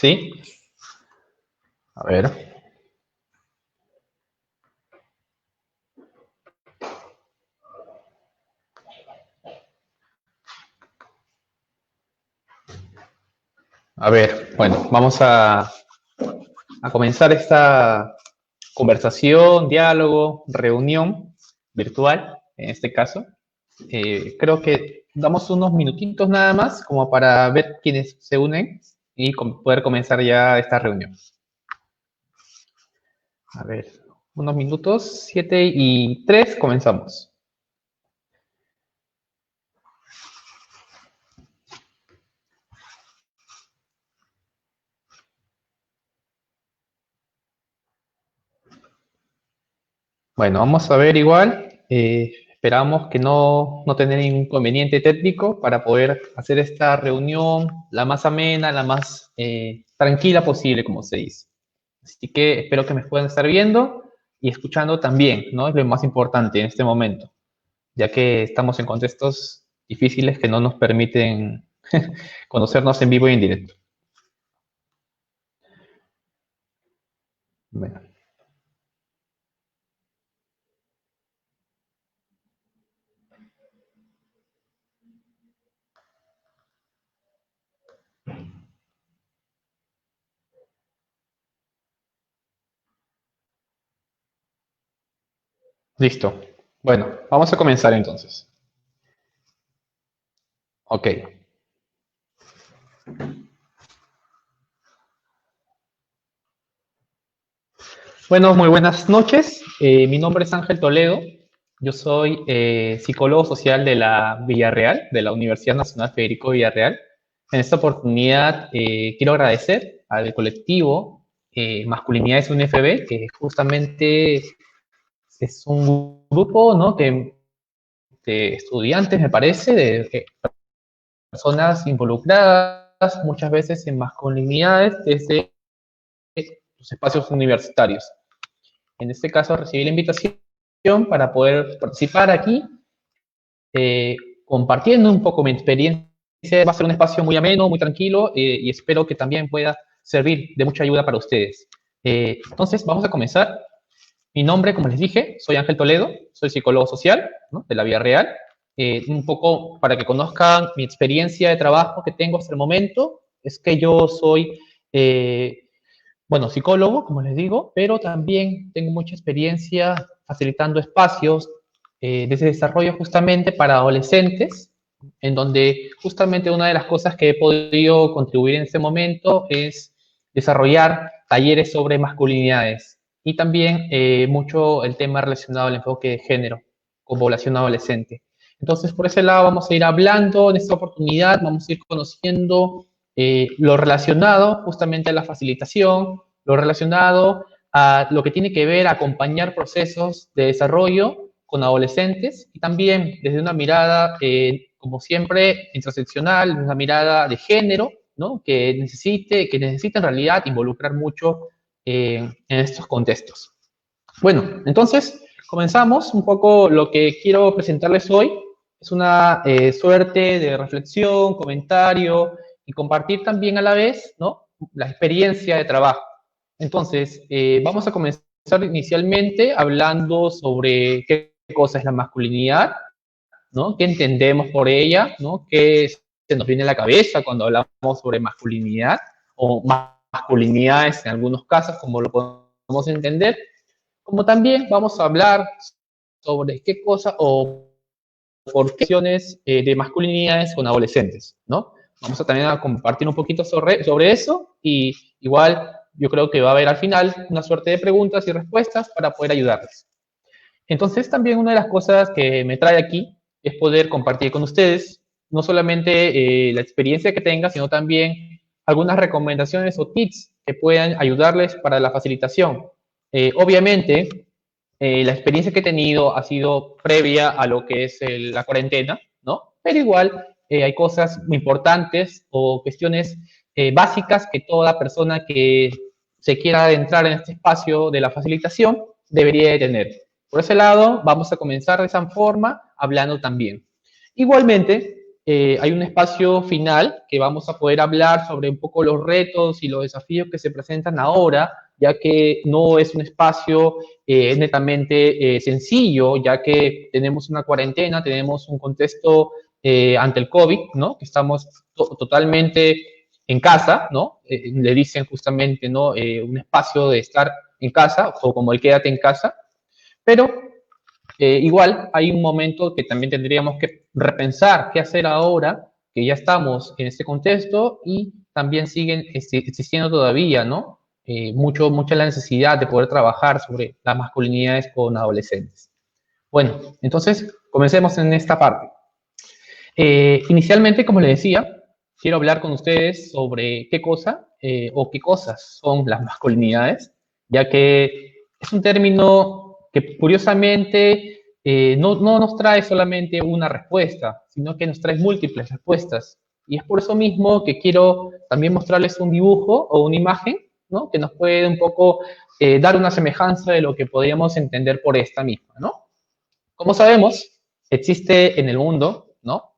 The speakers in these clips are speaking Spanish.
¿Sí? A ver. A ver, bueno, vamos a comenzar esta conversación, diálogo, reunión virtual, en este caso. Creo que damos unos minutitos nada más como para ver quiénes se unen y poder comenzar ya esta reunión. A ver, unos minutos, 7:03, comenzamos. Bueno, vamos a ver igual. Esperamos que no tener ningún inconveniente técnico para poder hacer esta reunión la más amena, la más tranquila posible, como se dice. Así que espero que me puedan estar viendo y escuchando también, ¿no? Es lo más importante en este momento, ya que estamos en contextos difíciles que no nos permiten conocernos en vivo y en directo. Bueno. Listo. Bueno, vamos a comenzar entonces. Ok. Bueno, muy buenas noches. Mi nombre es Ángel Toledo. Yo soy psicólogo social de la Villarreal, de la Universidad Nacional Federico Villarreal. En esta oportunidad quiero agradecer al colectivo Masculinidades UNFB, que justamente es un grupo, ¿no?, de estudiantes, me parece, de personas involucradas muchas veces en masculinidades desde los espacios universitarios. En este caso recibí la invitación para poder participar aquí, eh, compartiendo un poco mi experiencia. Va a ser un espacio muy ameno, muy tranquilo, y espero que también pueda servir de mucha ayuda para ustedes. Entonces, vamos a comenzar. Mi nombre, como les dije, soy Ángel Toledo, soy psicólogo social, ¿no?, de la vida real. Un poco para que conozcan mi experiencia de trabajo que tengo hasta el momento, es que yo soy bueno, psicólogo, como les digo, pero también tengo mucha experiencia facilitando espacios de ese desarrollo justamente para adolescentes, en donde justamente una de las cosas que he podido contribuir en este momento es desarrollar talleres sobre masculinidades y también mucho el tema relacionado al enfoque de género con población adolescente. Entonces, por ese lado vamos a ir hablando en esta oportunidad, vamos a ir conociendo lo relacionado justamente a la facilitación, lo relacionado a lo que tiene que ver a acompañar procesos de desarrollo con adolescentes y también desde una mirada, como siempre, interseccional, una mirada de género, ¿no?, que necesita en realidad involucrar mucho en estos contextos. Bueno, entonces comenzamos un poco. Lo que quiero presentarles hoy es una suerte de reflexión, comentario y compartir también a la vez, ¿no?, la experiencia de trabajo. Entonces, vamos a comenzar inicialmente hablando sobre qué cosa es la masculinidad, ¿no?, qué entendemos por ella, ¿no?, qué se nos viene a la cabeza cuando hablamos sobre masculinidad o masculinidades en algunos casos, como lo podemos entender. Como también vamos a hablar sobre qué cosa o por qué acciones de masculinidades con adolescentes, ¿no? Vamos a también a compartir un poquito sobre eso, y igual yo creo que va a haber al final una suerte de preguntas y respuestas para poder ayudarles. Entonces, también una de las cosas que me trae aquí es poder compartir con ustedes no solamente la experiencia que tenga, sino también algunas recomendaciones o tips que puedan ayudarles para la facilitación. Obviamente, la experiencia que he tenido ha sido previa a lo que es la cuarentena, ¿no? Pero igual hay cosas muy importantes o cuestiones básicas que toda persona que se quiera adentrar en este espacio de la facilitación debería de tener. Por ese lado, vamos a comenzar de esa forma hablando también. Igualmente, hay un espacio final que vamos a poder hablar sobre un poco los retos y los desafíos que se presentan ahora, ya que no es un espacio netamente sencillo, ya que tenemos una cuarentena, tenemos un contexto ante el COVID, ¿no? Que estamos totalmente en casa, ¿no? Le dicen justamente, ¿no? Un espacio de estar en casa, o como el quédate en casa, pero igual hay un momento que también tendríamos que repensar qué hacer ahora, que ya estamos en este contexto y también siguen existiendo todavía, ¿no? Mucha la necesidad de poder trabajar sobre las masculinidades con adolescentes. Bueno, entonces comencemos en esta parte. Inicialmente, como les decía, quiero hablar con ustedes sobre qué cosa o qué cosas son las masculinidades, ya que es un término que curiosamente no nos trae solamente una respuesta, sino que nos trae múltiples respuestas. Y es por eso mismo que quiero también mostrarles un dibujo o una imagen, ¿no? Que nos puede un poco dar una semejanza de lo que podríamos entender por esta misma, ¿no? Como sabemos, existe en el mundo, ¿no?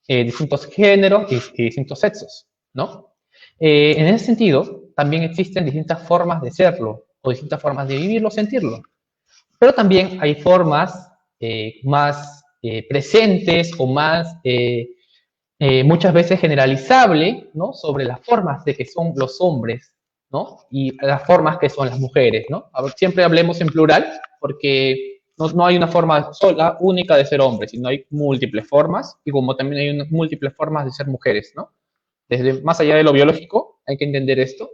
Distintos géneros y distintos sexos, ¿no? En ese sentido, también existen distintas formas de serlo o distintas formas de vivirlo, sentirlo. Pero también hay formas más presentes o más muchas veces generalizable, ¿no? Sobre las formas de que son los hombres, ¿no? Y las formas que son las mujeres, ¿no? A ver, siempre hablemos en plural porque no hay una forma sola, única de ser hombre, sino hay múltiples formas y como también hay múltiples formas de ser mujeres, ¿no? Desde más allá de lo biológico, hay que entender esto.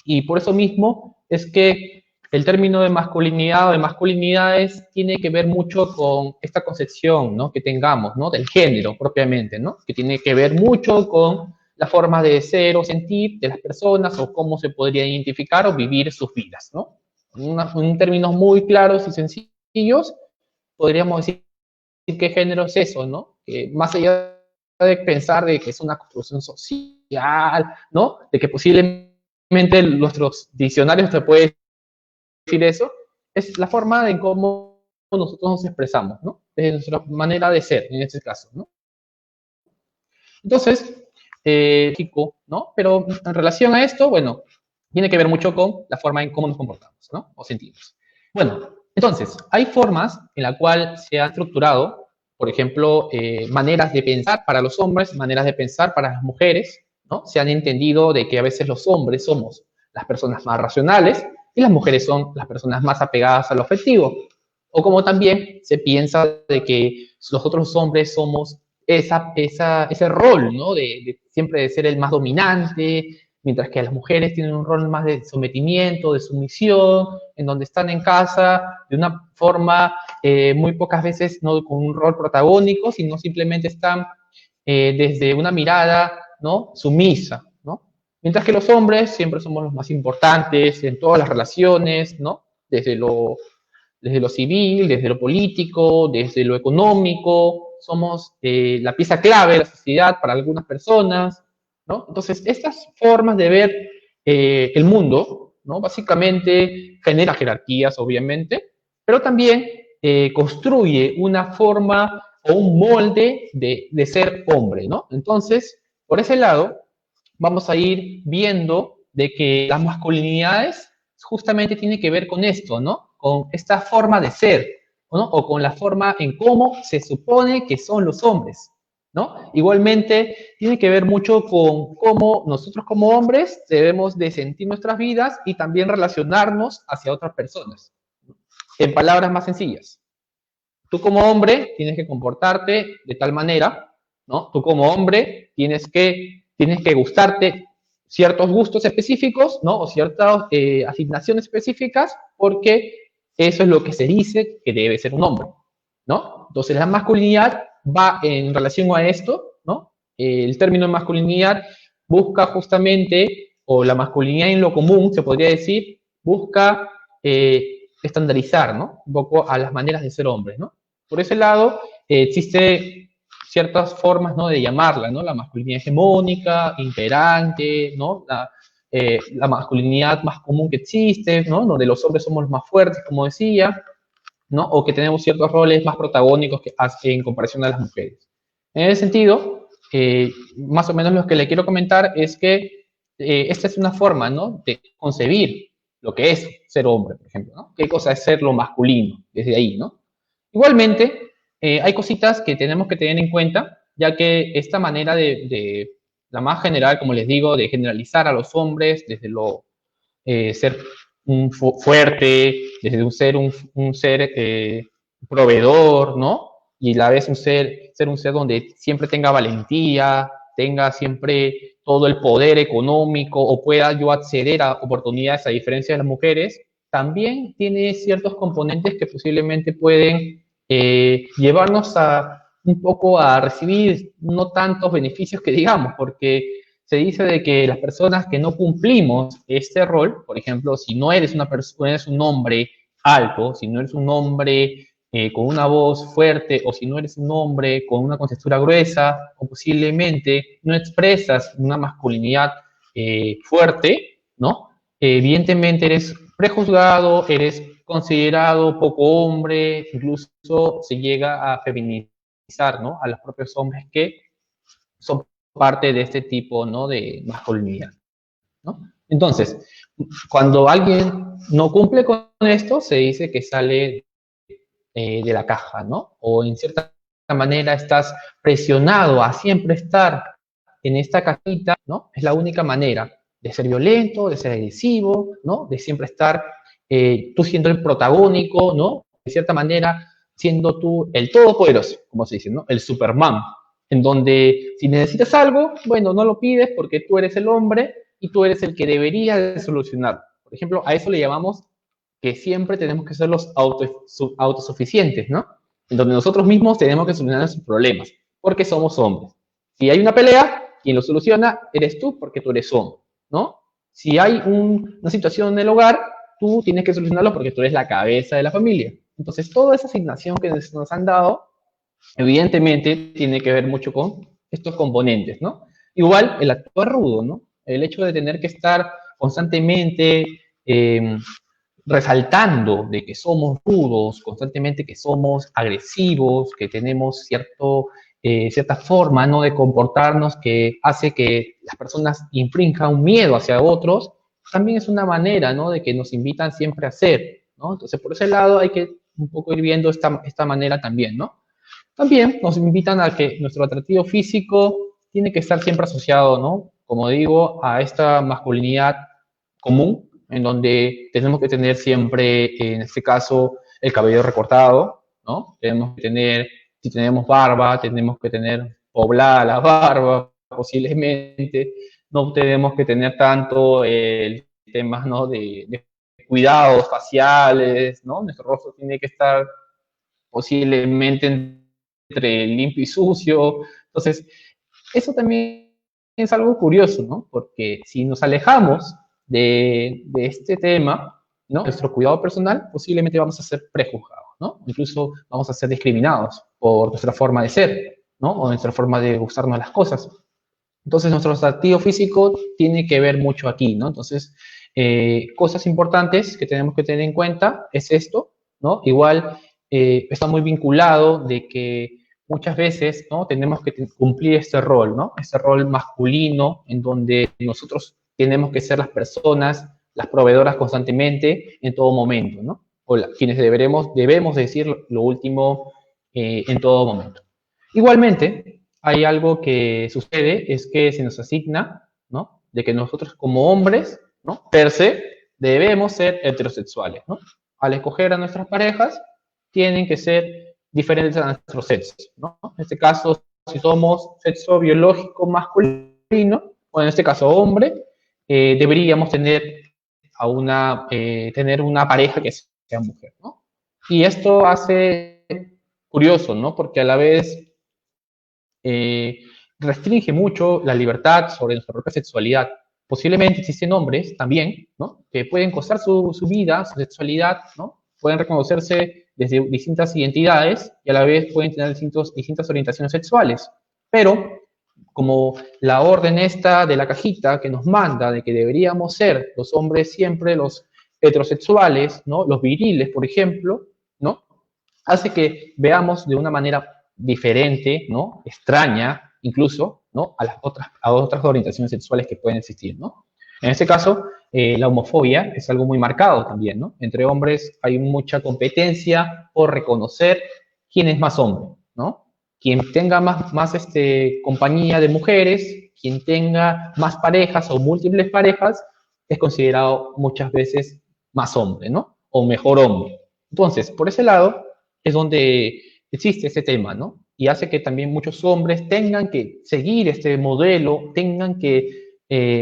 Y por eso mismo es que el término de masculinidad o de masculinidades tiene que ver mucho con esta concepción, ¿no? Que tengamos, ¿no? Del género propiamente, ¿no? Que tiene que ver mucho con la forma de ser o sentir de las personas o cómo se podría identificar o vivir sus vidas, ¿no? En términos muy claros y sencillos, podríamos decir qué género es eso, ¿no? Que más allá de pensar de que es una construcción social, ¿no? De que posiblemente nuestros diccionarios te pueden decir eso, es la forma de cómo nosotros nos expresamos, ¿no? Desde nuestra manera de ser, en este caso, ¿no? Entonces, ¿no? Pero en relación a esto, bueno, tiene que ver mucho con la forma en cómo nos comportamos, ¿no? O sentimos. Bueno, entonces, hay formas en la cual se ha estructurado, por ejemplo, maneras de pensar para los hombres, maneras de pensar para las mujeres, ¿no? Se han entendido de que a veces los hombres somos las personas más racionales y las mujeres son las personas más apegadas al objetivo. O como también se piensa de que nosotros los hombres somos ese rol, ¿no? De siempre de ser el más dominante, mientras que las mujeres tienen un rol más de sometimiento, de sumisión, en donde están en casa de una forma muy pocas veces no con un rol protagónico, sino simplemente están desde una mirada, ¿no? Sumisa, ¿no? Mientras que los hombres siempre somos los más importantes en todas las relaciones, ¿no? Desde lo civil, desde lo político, desde lo económico, somos la pieza clave de la sociedad para algunas personas, ¿no? Entonces, estas formas de ver el mundo, ¿no? Básicamente genera jerarquías, obviamente, pero también construye una forma o un molde de ser hombre, ¿no? Entonces, por ese lado, vamos a ir viendo de que las masculinidades justamente tiene que ver con esto, ¿no? Con esta forma de ser, ¿no? O con la forma en cómo se supone que son los hombres, ¿no? Igualmente, tiene que ver mucho con cómo nosotros como hombres debemos de sentir nuestras vidas y también relacionarnos hacia otras personas. En palabras más sencillas, tú como hombre tienes que comportarte de tal manera, ¿no? Tú como hombre tienes que gustarte ciertos gustos específicos, ¿no? O ciertas asignaciones específicas, porque eso es lo que se dice que debe ser un hombre, ¿no? Entonces la masculinidad va en relación a esto, ¿no? El término masculinidad busca justamente, o la masculinidad en lo común, se podría decir, busca estandarizar, ¿no? Un poco a las maneras de ser hombres, ¿no? Por ese lado, existe ciertas formas, ¿no? De llamarla, ¿no? La masculinidad hegemónica, imperante, ¿no? La masculinidad más común que existe, ¿no? Donde los hombres somos los más fuertes, como decía, ¿no? O que tenemos ciertos roles más protagónicos que en comparación a las mujeres. En ese sentido, más o menos lo que le quiero comentar es que esta es una forma, ¿no?, de concebir lo que es ser hombre, por ejemplo, ¿no? ¿Qué cosa es ser lo masculino? Desde ahí, ¿no? Igualmente, hay cositas que tenemos que tener en cuenta, ya que esta manera la más general, como les digo, de generalizar a los hombres desde lo ser fuerte, desde un ser proveedor, ¿no? Y a la vez ser un ser donde siempre tenga valentía, tenga siempre todo el poder económico o pueda yo acceder a oportunidades a diferencia de las mujeres, también tiene ciertos componentes que posiblemente pueden llevarnos a un poco a recibir no tantos beneficios que digamos, porque se dice de que las personas que no cumplimos este rol, por ejemplo, si no eres una persona, eres un hombre alto, si no eres un hombre con una voz fuerte, o si no eres un hombre con una contextura gruesa, o posiblemente no expresas una masculinidad fuerte, ¿no? Evidentemente eres prejuzgado, eres considerado poco hombre, incluso se llega a feminizar, ¿no?, a los propios hombres que son parte de este tipo, ¿no?, de masculinidad, ¿no? Entonces, cuando alguien no cumple con esto, se dice que sale de la caja, ¿no? O en cierta manera estás presionado a siempre estar en esta cajita, ¿no? Es la única manera de ser violento, de ser agresivo, ¿no? De siempre estar tú siendo el protagónico, ¿no? De cierta manera, siendo tú el todopoderoso, como se dice, ¿no? El Superman, en donde si necesitas algo, bueno, no lo pides porque tú eres el hombre y tú eres el que debería de solucionarlo. Por ejemplo, a eso le llamamos que siempre tenemos que ser los autosuficientes, ¿no? En donde nosotros mismos tenemos que solucionar sus problemas, porque somos hombres. Si hay una pelea, quien lo soluciona eres tú, porque tú eres hombre, ¿no? Si hay una situación en el hogar, tú tienes que solucionarlo porque tú eres la cabeza de la familia. Entonces, toda esa asignación que nos han dado, evidentemente, tiene que ver mucho con estos componentes, ¿no? Igual, el actuar rudo, ¿no? El hecho de tener que estar constantemente resaltando de que somos rudos, constantemente que somos agresivos, que tenemos cierta forma, ¿no?, de comportarnos que hace que las personas infrinjan un miedo hacia otros, también es una manera, ¿no?, de que nos invitan siempre a hacer, ¿no? Entonces, por ese lado hay que un poco ir viendo esta manera también, ¿no? También nos invitan a que nuestro atractivo físico tiene que estar siempre asociado, ¿no?, como digo, a esta masculinidad común, en donde tenemos que tener siempre, en este caso, el cabello recortado, ¿no? Tenemos que tener, si tenemos barba, tenemos que tener poblada la barba, posiblemente. No tenemos que tener tanto el temas, ¿no?, de cuidados faciales, ¿no? Nuestro rostro tiene que estar posiblemente entre limpio y sucio. Entonces, eso también es algo curioso, ¿no? Porque si nos alejamos de este tema, ¿no?, nuestro cuidado personal, posiblemente vamos a ser prejuzgados, ¿no? Incluso vamos a ser discriminados por nuestra forma de ser, ¿no? O nuestra forma de gustarnos las cosas. Entonces, nuestro atractivo físico tiene que ver mucho aquí, ¿no? Entonces, cosas importantes que tenemos que tener en cuenta es esto, ¿no? Igual está muy vinculado de que muchas veces, ¿no?, tenemos que cumplir este rol, ¿no? Este rol masculino en donde nosotros tenemos que ser las personas, las proveedoras constantemente en todo momento, ¿no? O quienes debemos decir lo último en todo momento. Igualmente, hay algo que sucede, es que se nos asigna, ¿no?, de que nosotros como hombres, ¿no?, per se, debemos ser heterosexuales, ¿no? Al escoger a nuestras parejas, tienen que ser diferentes a nuestros sexos, ¿no? En este caso, si somos sexo biológico masculino, o en este caso hombre, deberíamos tener una pareja que sea mujer, ¿no? Y esto hace curioso, ¿no? Porque a la vez restringe mucho la libertad sobre nuestra propia sexualidad. Posiblemente existen hombres también, ¿no?, que pueden gozar su vida, su sexualidad, ¿no? Pueden reconocerse desde distintas identidades y a la vez pueden tener distintas orientaciones sexuales. Pero, como la orden esta de la cajita que nos manda de que deberíamos ser los hombres siempre los heterosexuales, ¿no?, los viriles, por ejemplo, ¿no?, hace que veamos de una manera diferente, ¿no?, extraña, incluso, ¿no? A otras orientaciones sexuales que pueden existir, ¿no? En este caso, la homofobia es algo muy marcado también, ¿no? Entre hombres hay mucha competencia por reconocer quién es más hombre, ¿no? Quien tenga más compañía de mujeres, quien tenga más parejas o múltiples parejas, es considerado muchas veces más hombre, ¿no? O mejor hombre. Entonces, por ese lado es donde existe ese tema, ¿no? Y hace que también muchos hombres tengan que seguir este modelo, tengan que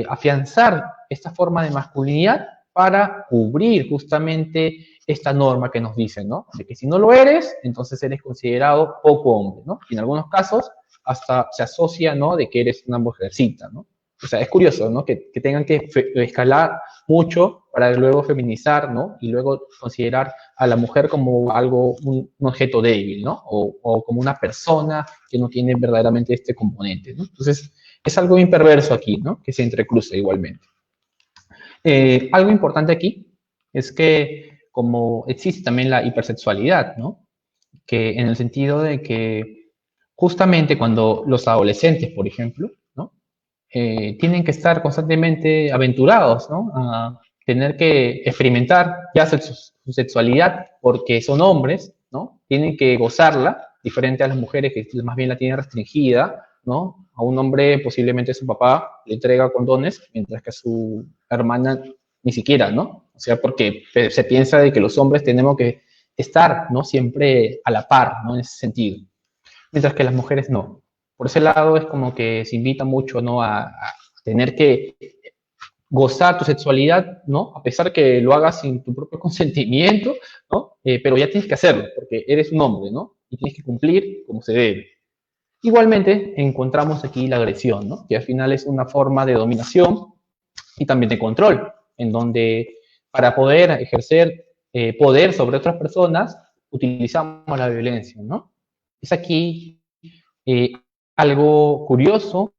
afianzar esta forma de masculinidad para cubrir justamente esta norma que nos dicen, ¿no? De que si no lo eres, entonces eres considerado poco hombre, ¿no? Y en algunos casos hasta se asocia, ¿no? De que eres una mujercita, ¿no? O sea, es curioso, ¿no? Que tengan que escalar mucho para luego feminizar, ¿no? Y luego considerar a la mujer como algo, un objeto débil, ¿no? O como una persona que no tiene verdaderamente este componente, ¿no? Entonces, es algo imperverso aquí, ¿no? Que se entrecruza igualmente. Algo importante aquí es que como existe también la hipersexualidad, ¿no? Que en el sentido de que justamente cuando los adolescentes, por ejemplo, ¿no? Tienen que estar constantemente aventurados, ¿no? A tener que experimentar ya su sexualidad porque son hombres, ¿no? Tienen que gozarla, diferente a las mujeres que más bien la tienen restringida, ¿no? A un hombre posiblemente su papá le entrega condones, mientras que a su hermana ni siquiera, ¿no? O sea, porque se piensa de que los hombres tenemos que estar, ¿no? Siempre a la par, ¿no? En ese sentido. Mientras que las mujeres no. Por ese lado es como que se invita mucho, ¿no? A tener que gozar tu sexualidad, ¿no? A pesar que lo hagas sin tu propio consentimiento, ¿no? Pero ya tienes que hacerlo, porque eres un hombre, ¿no? Y tienes que cumplir como se debe. Igualmente, encontramos aquí la agresión, ¿no? Que al final es una forma de dominación y también de control, en donde para poder ejercer poder sobre otras personas, utilizamos la violencia, ¿no? Es aquí eh, algo curioso,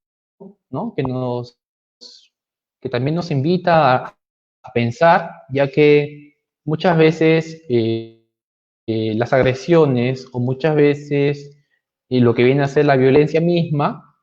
¿no? Que también nos invita a pensar, ya que muchas veces las agresiones o muchas veces lo que viene a ser la violencia misma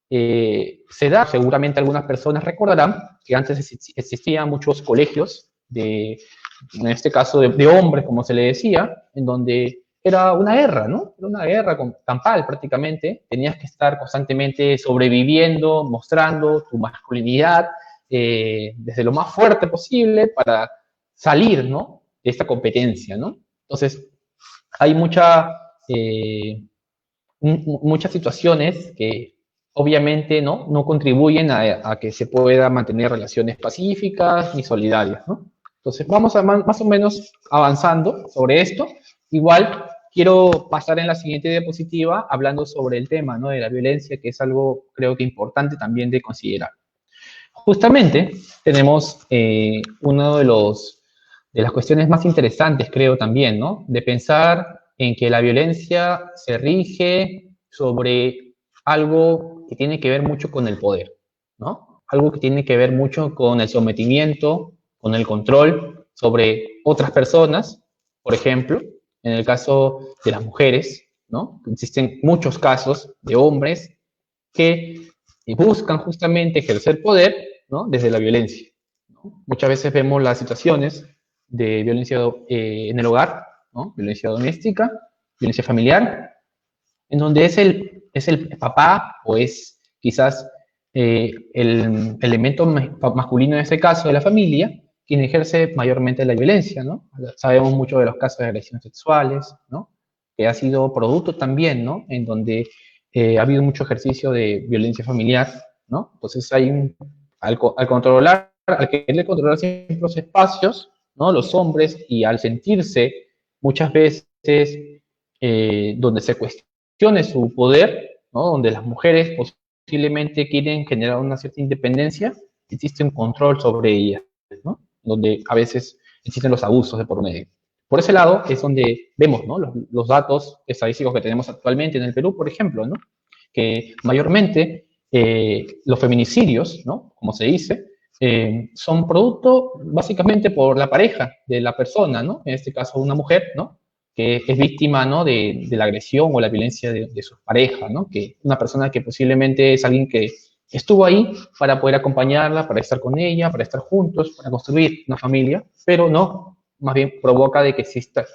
se da. Seguramente algunas personas recordarán que antes existían muchos colegios en este caso de hombres, como se le decía, en donde era una guerra, ¿no? Era una guerra campal prácticamente. Tenías que estar constantemente sobreviviendo, mostrando tu masculinidad desde lo más fuerte posible para salir, ¿no? De esta competencia, ¿no? Entonces, hay muchas situaciones que obviamente no contribuyen a que se pueda mantener relaciones pacíficas ni solidarias, ¿no? Entonces vamos más o menos avanzando sobre esto. Igual quiero pasar en la siguiente diapositiva hablando sobre el tema, ¿no? De la violencia, que es algo creo que importante también de considerar. Justamente tenemos uno de las cuestiones más interesantes, creo también, ¿no? De pensar en que la violencia se rige sobre algo que tiene que ver mucho con el poder, ¿no? Algo que tiene que ver mucho con el sometimiento, con el control sobre otras personas, por ejemplo, en el caso de las mujeres, ¿no? Existen muchos casos de hombres que buscan justamente ejercer poder, ¿no? Desde la violencia, ¿no? Muchas veces vemos las situaciones de violencia en el hogar, ¿no? Violencia doméstica, violencia familiar, en donde es el papá o es quizás el elemento masculino en este caso de la familia quien ejerce mayormente la violencia, ¿no? Sabemos mucho de los casos de agresiones sexuales, ¿no? Que ha sido producto también, ¿no? En donde ha habido mucho ejercicio de violencia familiar, ¿no? Entonces al controlar, al querer controlar siempre los espacios, ¿no? Los hombres, y al sentirse muchas veces donde se cuestione su poder, ¿no? Donde las mujeres posiblemente quieren generar una cierta independencia, existe un control sobre ellas, ¿no? Donde a veces existen los abusos de por medio. Por ese lado es donde vemos, ¿no? Los datos estadísticos que tenemos actualmente en el Perú, por ejemplo, ¿no? Que mayormente los feminicidios, ¿no? Como se dice, son producto básicamente por la pareja de la persona, ¿no? En este caso una mujer, ¿no? que es víctima, ¿no? de la agresión o la violencia de su pareja, ¿no? Que una persona que posiblemente es alguien que estuvo ahí para poder acompañarla, para estar con ella, para estar juntos, para construir una familia, pero no, más bien provoca de que exista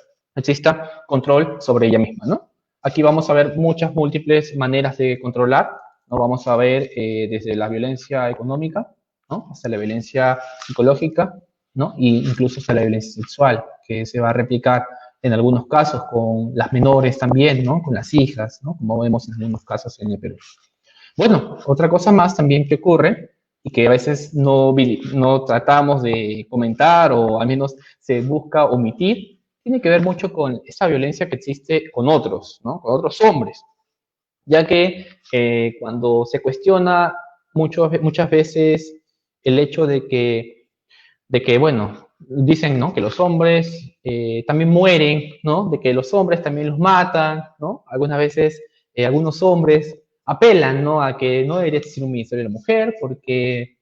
control sobre ella misma, ¿no? Aquí vamos a ver muchas múltiples maneras de controlar, ¿no? Vamos a ver desde la violencia económica, ¿no? Hasta la violencia psicológica, ¿no? E incluso hasta la violencia sexual, que se va a replicar en algunos casos con las menores también, ¿no? Con las hijas, ¿no? Como vemos en algunos casos en el Perú. Bueno, otra cosa más también que ocurre y que a veces no tratamos de comentar o al menos se busca omitir, tiene que ver mucho con esa violencia que existe con otros, ¿no? Con otros hombres, ya que cuando se cuestiona muchas veces el hecho de que, bueno, dicen, ¿no? Que los hombres también mueren, ¿no? De que los hombres también los matan, ¿no? Algunas veces algunos hombres apelan, ¿no? A que no debería existir un ministerio de la mujer porque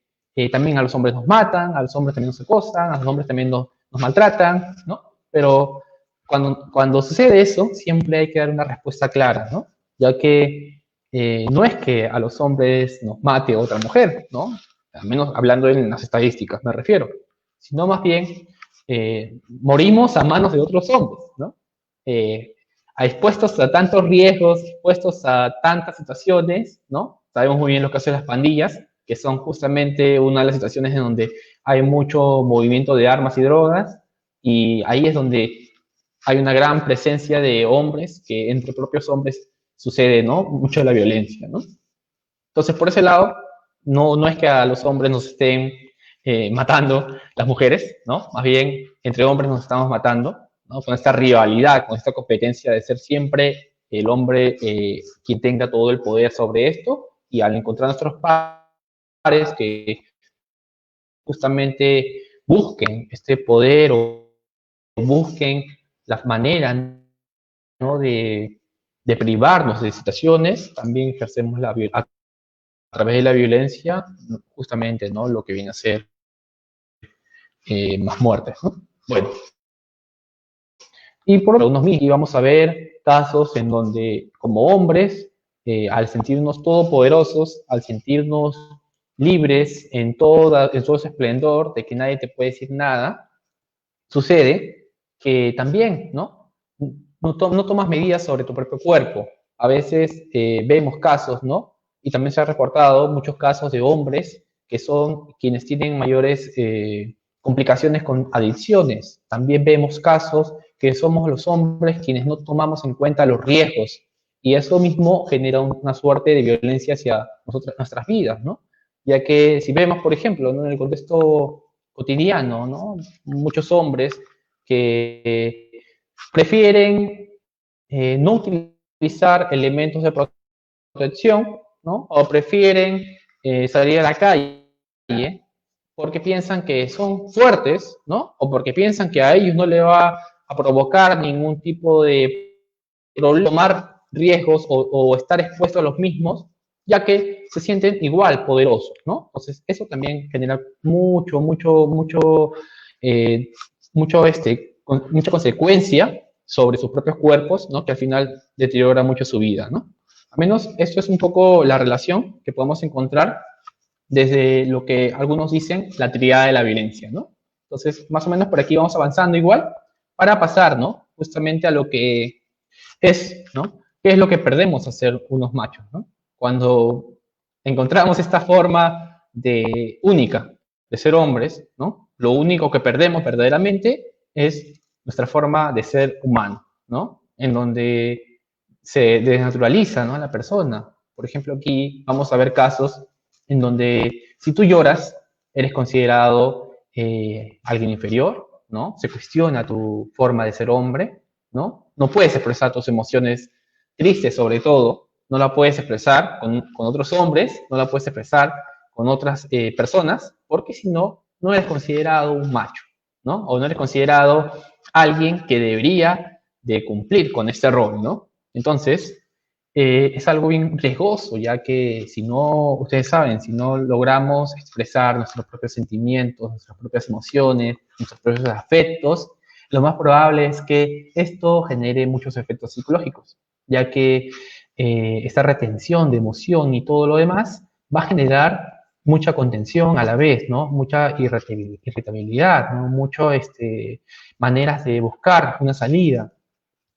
también a los hombres nos matan, a los hombres también nos acosan, a los hombres también nos maltratan, ¿no? Pero cuando sucede eso, siempre hay que dar una respuesta clara, ¿no? Ya que no es que a los hombres nos mate otra mujer, ¿no? Al menos hablando en las estadísticas, me refiero, sino más bien morimos a manos de otros hombres, ¿no? Eh, expuestos a tantos riesgos, expuestos a tantas situaciones, ¿no? Sabemos muy bien los casos de las pandillas, que son justamente una de las situaciones en donde hay mucho movimiento de armas y drogas, y ahí es donde hay una gran presencia de hombres, que entre propios hombres sucede, ¿no? Mucho de la violencia, ¿no? Entonces, por ese lado, no es que a los hombres nos estén matando las mujeres, ¿no? Más bien, entre hombres nos estamos matando, ¿no? Con esta rivalidad, con esta competencia de ser siempre el hombre quien tenga todo el poder sobre esto, y al encontrar nuestros pares que justamente busquen este poder o busquen las maneras, ¿no? de privarnos de situaciones, también ejercemos a través de la violencia, justamente, ¿no? Lo que viene a ser más muertes, ¿no? Bueno, y por unos mismos vamos a ver casos en donde, como hombres, al sentirnos todopoderosos, al sentirnos libres en todo ese esplendor de que nadie te puede decir nada, sucede que también, ¿no? No tomas medidas sobre tu propio cuerpo. A veces vemos casos, ¿no? Y también se han reportado muchos casos de hombres que son quienes tienen mayores complicaciones con adicciones. También vemos casos que somos los hombres quienes no tomamos en cuenta los riesgos. Y eso mismo genera una suerte de violencia hacia nuestras vidas, ¿no? Ya que si vemos, por ejemplo, ¿no? En el contexto cotidiano, ¿no? Muchos hombres que prefieren no utilizar elementos de protección, ¿no? O prefieren salir a la calle porque piensan que son fuertes, ¿no? O porque piensan que a ellos no le va a provocar ningún tipo de problema tomar riesgos o estar expuestos a los mismos, ya que se sienten igual poderosos, ¿no? Entonces, eso también genera eh, mucha consecuencia sobre sus propios cuerpos, ¿no? Que al final deteriora mucho su vida, ¿no? Al menos esto es un poco la relación que podemos encontrar desde lo que algunos dicen la triada de la violencia, ¿no? Entonces, más o menos por aquí vamos avanzando igual para pasar, ¿no? Justamente a lo que es, ¿no? ¿Qué es lo que perdemos a ser unos machos, ¿no? Cuando encontramos esta forma única de ser hombres, ¿no? Lo único que perdemos verdaderamente es nuestra forma de ser humano, ¿no? En donde se desnaturaliza, ¿no? La persona. Por ejemplo, aquí vamos a ver casos en donde si tú lloras, eres considerado alguien inferior, ¿no? Se cuestiona tu forma de ser hombre, ¿no? No puedes expresar tus emociones tristes, sobre todo, no la puedes expresar con otros hombres, no la puedes expresar con otras personas, porque si no, no eres considerado un macho, ¿no? O no eres considerado alguien que debería de cumplir con este rol, ¿no? Entonces, es algo bien riesgoso, ya que si no, ustedes saben, si no logramos expresar nuestros propios sentimientos, nuestras propias emociones, nuestros propios afectos, lo más probable es que esto genere muchos efectos psicológicos, ya que esta retención de emoción y todo lo demás va a generar mucha contención a la vez, ¿no? Mucha irritabilidad, ¿no? Mucho, maneras de buscar una salida.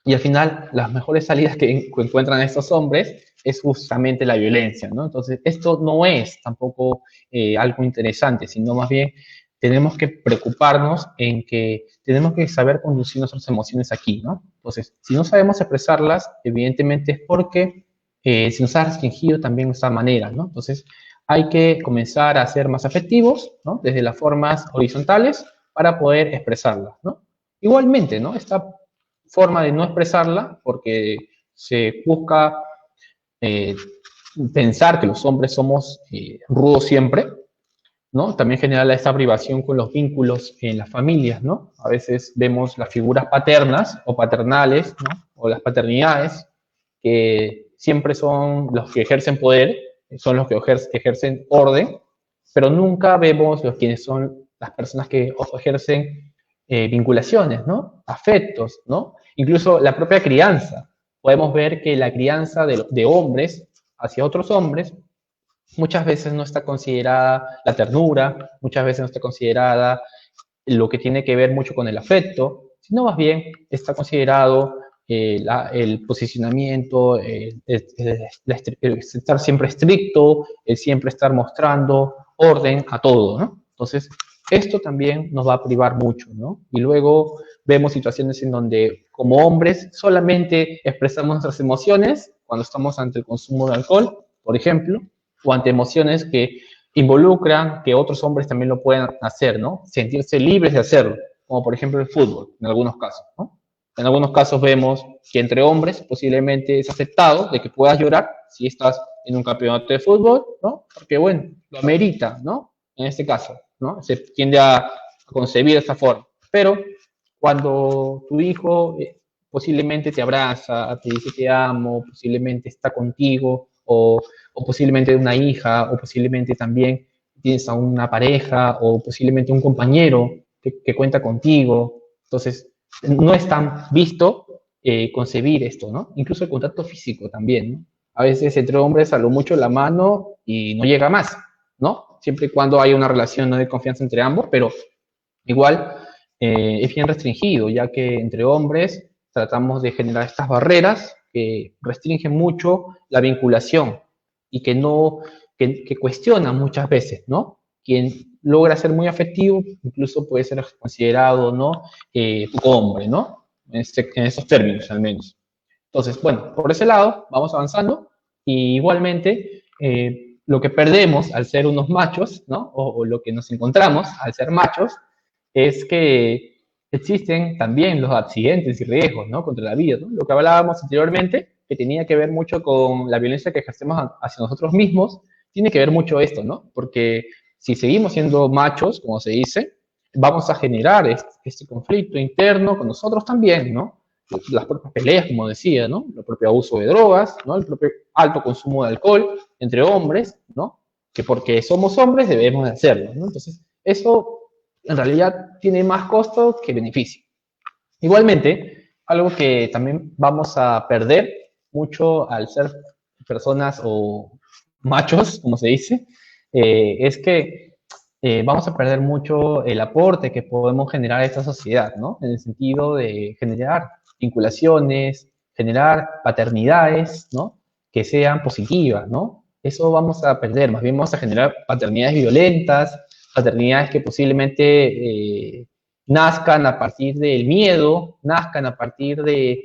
Y al final, las mejores salidas que encuentran estos hombres es justamente la violencia, ¿no? Entonces, esto no es tampoco algo interesante, sino más bien tenemos que preocuparnos en que tenemos que saber conducir nuestras emociones aquí, ¿no? Entonces, si no sabemos expresarlas, evidentemente es porque se nos ha restringido también nuestra manera, ¿no? Entonces, hay que comenzar a ser más afectivos, ¿no? Desde las formas horizontales para poder expresarlas, ¿no? Igualmente, ¿no? Esta forma de no expresarla, porque se busca eh, pensar que los hombres somos rudos siempre, ¿no? También genera esta privación con los vínculos en las familias, ¿no? A veces vemos las figuras paternas o paternales, ¿no? O las paternidades, que siempre son los que ejercen poder, son los que ejercen orden, pero nunca vemos los quienes son las personas que ejercen vinculaciones, ¿no? Afectos, ¿no? Incluso la propia crianza. Podemos ver que la crianza de hombres hacia otros hombres muchas veces no está considerada la ternura, muchas veces no está considerada lo que tiene que ver mucho con el afecto, sino más bien está considerado el posicionamiento, el estar siempre estricto, el siempre estar mostrando orden a todo, ¿no? Entonces, esto también nos va a privar mucho, ¿no? Y luego vemos situaciones en donde como hombres solamente expresamos nuestras emociones cuando estamos ante el consumo de alcohol, por ejemplo, o ante emociones que involucran que otros hombres también lo puedan hacer, ¿no? Sentirse libres de hacerlo, como por ejemplo el fútbol, en algunos casos, ¿no? En algunos casos vemos que entre hombres posiblemente es aceptado de que puedas llorar si estás en un campeonato de fútbol, ¿no? Porque, bueno, lo amerita, ¿no? En este caso, ¿no? Se tiende a concebir de esta forma. Pero cuando tu hijo posiblemente te abraza, te dice te amo, posiblemente está contigo, o posiblemente una hija, o posiblemente también tienes a una pareja, o posiblemente un compañero que cuenta contigo. Entonces, no es tan visto concebir esto, ¿no? Incluso el contacto físico también, ¿no? A veces entre hombres a lo mucho la mano y no llega más, ¿no? Siempre y cuando hay una relación, ¿no?, de confianza entre ambos, pero igual es bien restringido, ya que entre hombres tratamos de generar estas barreras que restringen mucho la vinculación y que no, que cuestionan muchas veces, ¿no? Quien logra ser muy afectivo incluso puede ser considerado, ¿no? Poco hombre, ¿no? En esos términos, al menos. Entonces, bueno, por ese lado vamos avanzando y igualmente lo que perdemos al ser unos machos, ¿no? O lo que nos encontramos al ser machos es que existen también los accidentes y riesgos, ¿no?, contra la vida, ¿no? Lo que hablábamos anteriormente, que tenía que ver mucho con la violencia que ejercemos hacia nosotros mismos, tiene que ver mucho esto, ¿no? Porque si seguimos siendo machos, como se dice, vamos a generar este conflicto interno con nosotros también, ¿no? Las propias peleas, como decía, ¿no? El propio abuso de drogas, ¿no? El propio alto consumo de alcohol entre hombres, ¿no? Que porque somos hombres debemos de hacerlo, ¿no? Entonces, eso en realidad tiene más costo que beneficio. Igualmente, algo que también vamos a perder mucho al ser personas o machos, como se dice, es que vamos a perder mucho el aporte que podemos generar a esta sociedad, ¿no? En el sentido de generar vinculaciones, generar paternidades, ¿no? Que sean positivas, ¿no? Eso vamos a perder, más bien vamos a generar paternidades violentas, paternidades que posiblemente nazcan a partir del miedo, nazcan a partir de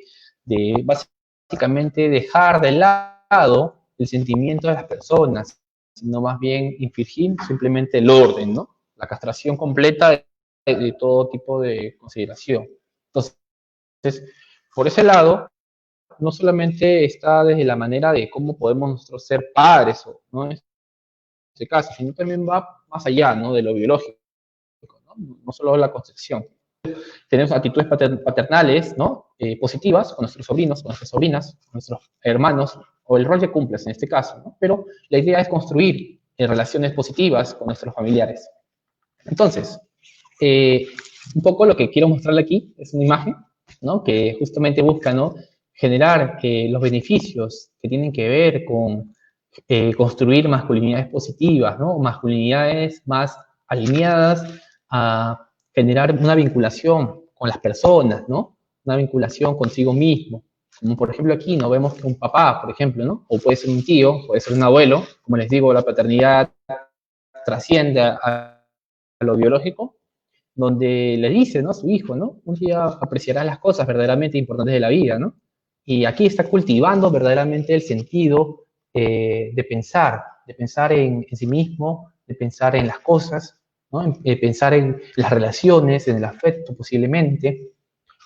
básicamente dejar de lado el sentimiento de las personas, sino más bien infringir simplemente el orden, ¿no? La castración completa de todo tipo de consideración. Entonces, por ese lado, no solamente está desde la manera de cómo podemos nosotros ser padres, ¿no?, en este caso, sino también va más allá, ¿no?, de lo biológico, ¿no? No solo la concepción. Tenemos actitudes paternales, ¿no?, positivas con nuestros sobrinos, con nuestras sobrinas, con nuestros hermanos, o el rol que cumples en este caso, ¿no? Pero la idea es construir relaciones positivas con nuestros familiares. Entonces, Un poco lo que quiero mostrarle aquí es una imagen, ¿no? Que justamente busca, ¿no? Generar los beneficios que tienen que ver con construir masculinidades positivas, ¿no? Masculinidades más alineadas a generar una vinculación con las personas, ¿no? Una vinculación consigo mismo. Como por ejemplo aquí, ¿no? Vemos que un papá, por ejemplo, ¿no? O puede ser un tío, puede ser un abuelo, como les digo, la paternidad trasciende a lo biológico, donde le dice, ¿no? A su hijo, ¿no? Un día apreciarás las cosas verdaderamente importantes de la vida, ¿no? Y aquí está cultivando verdaderamente el sentido de pensar en sí mismo, de pensar en las cosas, ¿no? Pensar en las relaciones, en el afecto posiblemente.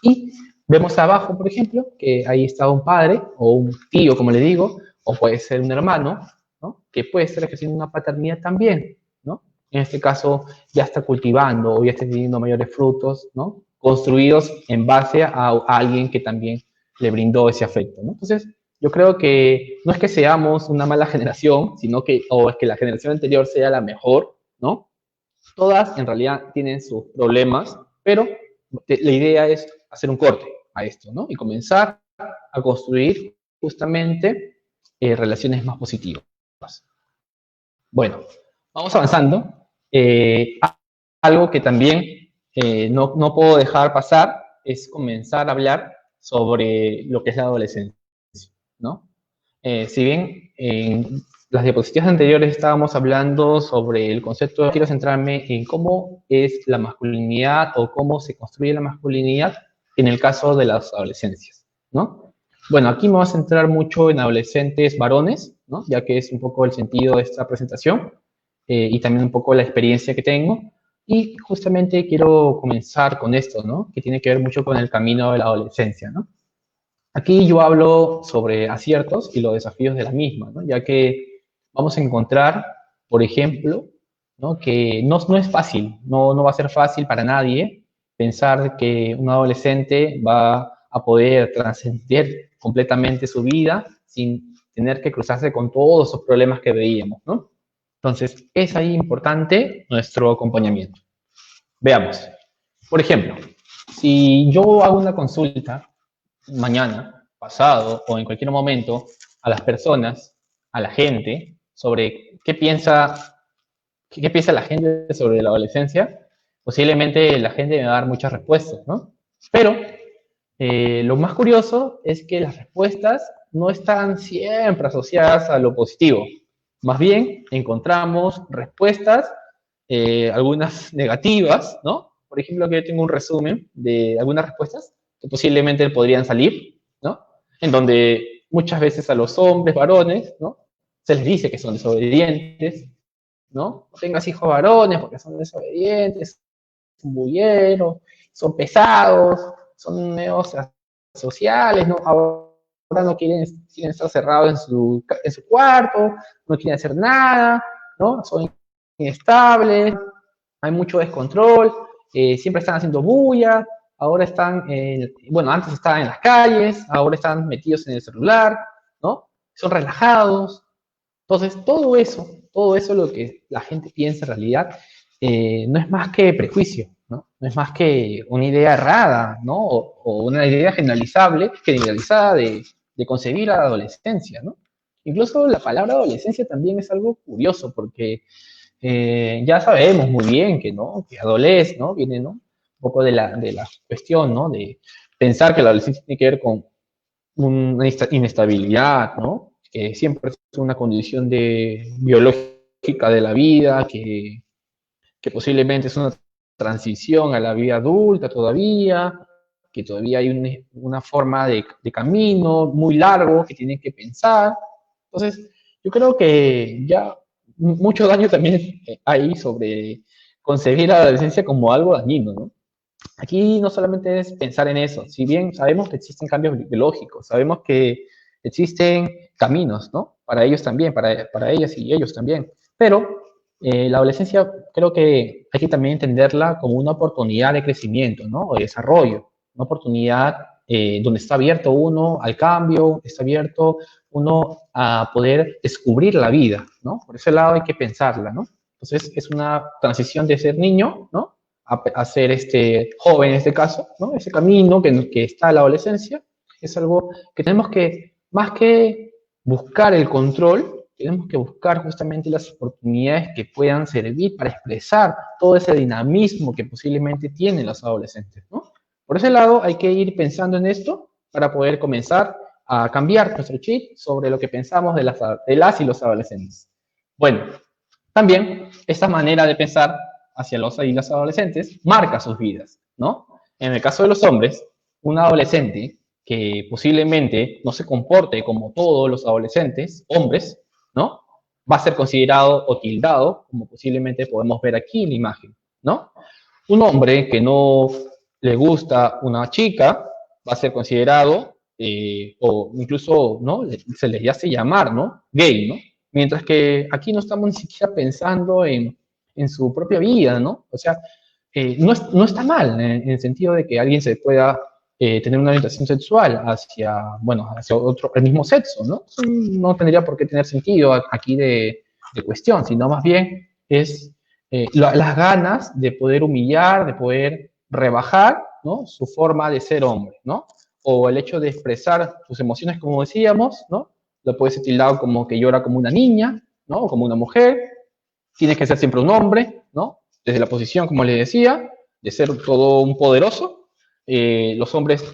Y vemos abajo, por ejemplo, que ahí está un padre o un tío, como le digo, o puede ser un hermano, ¿no? Que puede estar ejerciendo una paternidad también, ¿no? En este caso ya está cultivando o ya está teniendo mayores frutos, ¿no? Construidos en base a alguien que también le brindó ese afecto, ¿no? Entonces, yo creo que no es que seamos una mala generación, sino que, o es que la generación anterior sea la mejor, ¿no? Todas en realidad tienen sus problemas, pero la idea es hacer un corte a esto, ¿no? Y comenzar a construir justamente relaciones más positivas. Bueno, vamos avanzando. Algo que también no puedo dejar pasar es comenzar a hablar sobre lo que es la adolescencia, ¿no? Si bien en las diapositivas anteriores estábamos hablando sobre el concepto, quiero centrarme en cómo es la masculinidad o cómo se construye la masculinidad en el caso de las adolescencias, ¿no? Bueno, aquí me voy a centrar mucho en adolescentes varones, ¿no? Ya que es un poco el sentido de esta presentación y también un poco la experiencia que tengo. Y justamente quiero comenzar con esto, ¿no? Que tiene que ver mucho con el camino de la adolescencia, ¿no? Aquí yo hablo sobre aciertos y los desafíos de la misma, ¿no? Ya que vamos a encontrar, por ejemplo, ¿no? Que no es fácil, no va a ser fácil para nadie pensar que un adolescente va a poder trascender completamente su vida sin tener que cruzarse con todos esos problemas que veíamos, ¿no? Entonces, es ahí importante nuestro acompañamiento. Veamos. Por ejemplo, si yo hago una consulta mañana, pasado o en cualquier momento a las personas, a la gente, sobre qué piensa la gente sobre la adolescencia, posiblemente la gente me va a dar muchas respuestas, ¿no? Pero lo más curioso es que las respuestas no están siempre asociadas a lo positivo. Más bien, encontramos respuestas, algunas negativas, ¿no? Por ejemplo, que yo tengo un resumen de algunas respuestas que posiblemente podrían salir, ¿no? En donde muchas veces a los hombres, varones, ¿no? Se les dice que son desobedientes, ¿no? No tengas hijos varones porque son desobedientes, son bulleros, son pesados, son medios sociales, ¿no? Ahora no quieren estar cerrados en su cuarto, no quieren hacer nada, ¿no? Son inestables, hay mucho descontrol, siempre están haciendo bulla, ahora están, bueno, antes estaban en las calles, ahora están metidos en el celular, ¿no? Son relajados. Entonces, todo eso lo que la gente piensa en realidad, no es más que prejuicio, ¿no? No es más que una idea errada, ¿no? O una idea generalizada de concebir a la adolescencia, ¿no? Incluso la palabra adolescencia también es algo curioso porque ya sabemos muy bien que, ¿no? Que adolescente, ¿no? Viene, ¿no? Un poco de la cuestión, ¿no? De pensar que la adolescencia tiene que ver con una inestabilidad, ¿no? Que siempre es una condición biológica de la vida, que posiblemente es una transición a la vida adulta todavía, que todavía hay una forma de camino muy largo que tienen que pensar. Entonces, yo creo que ya mucho daño también hay sobre concebir a la adolescencia como algo dañino, ¿no? Aquí no solamente es pensar en eso, si bien sabemos que existen cambios biológicos, sabemos que existen caminos, ¿no? Para ellos también, para ellas y ellos también, pero la adolescencia creo que hay que también entenderla como una oportunidad de crecimiento, ¿no? O de desarrollo, una oportunidad donde está abierto uno al cambio, está abierto uno a poder descubrir la vida, ¿no? Por ese lado hay que pensarla, ¿no? Entonces es una transición de ser niño, ¿no? a ser joven en este caso, ¿no? Ese camino que está la adolescencia, es algo que tenemos que, más que buscar el control, tenemos que buscar justamente las oportunidades que puedan servir para expresar todo ese dinamismo que posiblemente tienen los adolescentes, ¿no? Por ese lado, hay que ir pensando en esto para poder comenzar a cambiar nuestro chip sobre lo que pensamos de las y los adolescentes. Bueno, también esta manera de pensar hacia los y las adolescentes marca sus vidas, ¿no? En el caso de los hombres, un adolescente que posiblemente no se comporte como todos los adolescentes, hombres, ¿no? Va a ser considerado o tildado, como posiblemente podemos ver aquí en la imagen, ¿no? Un hombre que no le gusta una chica va a ser considerado, o incluso, ¿no? Se le hace llamar, ¿no? Gay, ¿no? Mientras que aquí no estamos ni siquiera pensando en su propia vida, ¿no? O sea, no está mal en el sentido de que alguien se pueda tener una orientación sexual hacia, bueno, hacia el mismo sexo, ¿no? No tendría por qué tener sentido aquí de cuestión, sino más bien es las ganas de poder humillar, de poder rebajar, ¿no? Su forma de ser hombre, ¿no? O el hecho de expresar sus emociones, como decíamos, ¿no? Lo puede ser tildado como que llora como una niña, ¿no? O como una mujer, tienes que ser siempre un hombre, ¿no? Desde la posición, como les decía, de ser todo un poderoso. Los hombres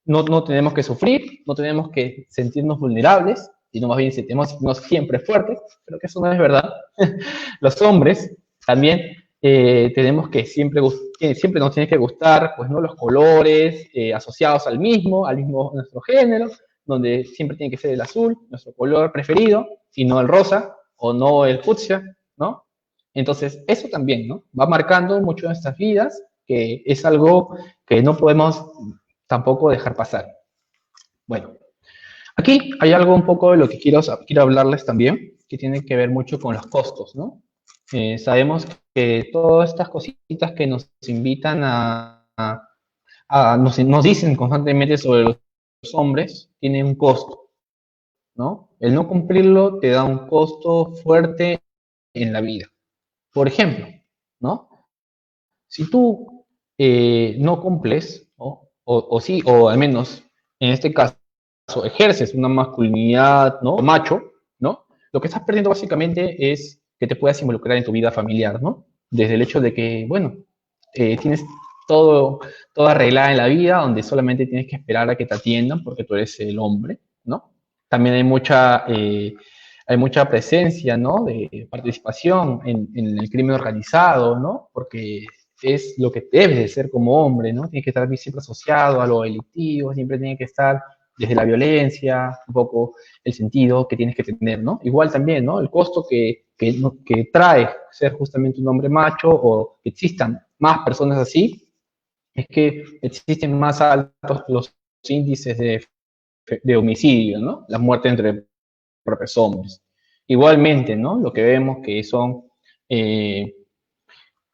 no tenemos que sufrir, no tenemos que sentirnos vulnerables, sino más bien sentirnos siempre fuertes, pero que eso no es verdad. Los hombres también tenemos que siempre nos tiene que gustar, pues, ¿no? Los colores asociados al mismo nuestro género, donde siempre tiene que ser el azul, nuestro color preferido, y no el rosa, o no el fucsia, ¿no? Entonces, eso también, ¿no? Va marcando mucho nuestras vidas, que es algo que no podemos tampoco dejar pasar. Bueno, aquí hay algo un poco de lo que quiero hablarles también, que tiene que ver mucho con los costos, ¿no? Sabemos que todas estas cositas que nos invitan nos dicen constantemente sobre los hombres, tienen un costo, ¿no? El no cumplirlo te da un costo fuerte en la vida. Por ejemplo, ¿no? Si tú no cumples, ¿no? O sí, o al menos en este caso ejerces una masculinidad, ¿no? Macho, ¿no? Lo que estás perdiendo básicamente es que te puedas involucrar en tu vida familiar, ¿no? Desde el hecho de que, bueno, tienes todo arreglada en la vida, donde solamente tienes que esperar a que te atiendan porque tú eres el hombre, ¿no? También hay mucha presencia, ¿no? De participación en el crimen organizado, ¿no? Porque es lo que debes de ser como hombre, ¿no? Tienes que estar siempre asociado a lo delictivo, siempre tiene que estar desde la violencia, un poco el sentido que tienes que tener, ¿no? Igual también, ¿no? El costo que trae ser justamente un hombre macho o que existan más personas así, es que existen más altos los índices de homicidio, ¿no? Las muertes entre propios hombres. Igualmente, ¿no? Lo que vemos que son eh,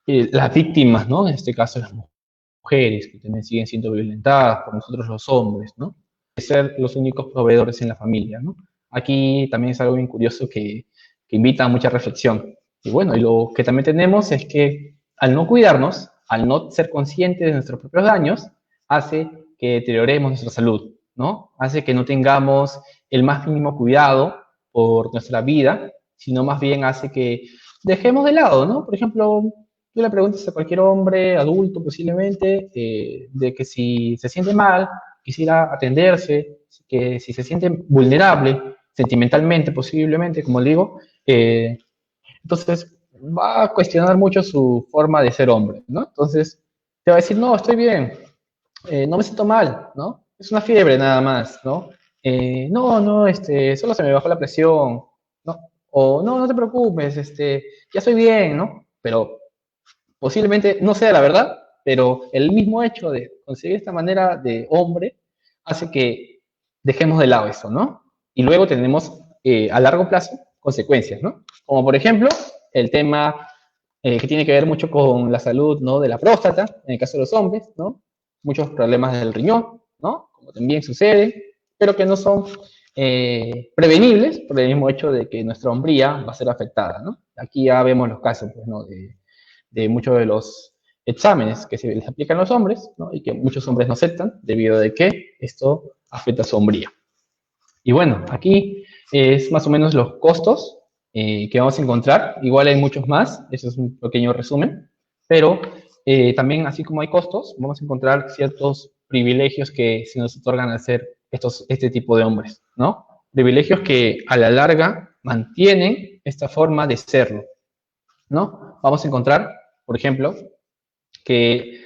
las víctimas, ¿no? En este caso las mujeres, que también siguen siendo violentadas por nosotros los hombres, ¿no? De ser los únicos proveedores en la familia, ¿no? Aquí también es algo bien curioso que invita a mucha reflexión. Y bueno, y lo que también tenemos es que al no cuidarnos, al no ser conscientes de nuestros propios daños, hace que deterioremos nuestra salud, ¿no? Hace que no tengamos el más mínimo cuidado por nuestra vida, sino más bien hace que dejemos de lado, ¿no? Por ejemplo, tú le preguntas a cualquier hombre, adulto posiblemente, de que si se siente mal, quisiera atenderse, que si se siente vulnerable, sentimentalmente posiblemente, como le digo, entonces va a cuestionar mucho su forma de ser hombre, ¿no? Entonces te va a decir, no, estoy bien, no me siento mal, ¿no? Es una fiebre nada más, ¿no? No, solo se me bajó la presión, ¿no? O no te preocupes, ya estoy bien, ¿no? Pero posiblemente no sea la verdad, pero el mismo hecho de conseguir esta manera de hombre hace que dejemos de lado eso, ¿no? Y luego tenemos a largo plazo consecuencias, ¿no? Como por ejemplo el tema que tiene que ver mucho con la salud, ¿no? De la próstata, en el caso de los hombres, ¿no? Muchos problemas del riñón, ¿no? Como también sucede, pero que no son prevenibles por el mismo hecho de que nuestra hombría va a ser afectada, ¿no? Aquí ya vemos los casos, pues, ¿no? De muchos de los exámenes que se les aplican a los hombres, ¿no? Y que muchos hombres no aceptan debido a que esto afecta a su hombría. Y bueno, aquí es más o menos los costos que vamos a encontrar. Igual hay muchos más, eso es un pequeño resumen, pero también así como hay costos, vamos a encontrar ciertos privilegios que se nos otorgan al ser este tipo de hombres, ¿no? Privilegios que a la larga mantienen esta forma de serlo, ¿no? Vamos a encontrar, por ejemplo, que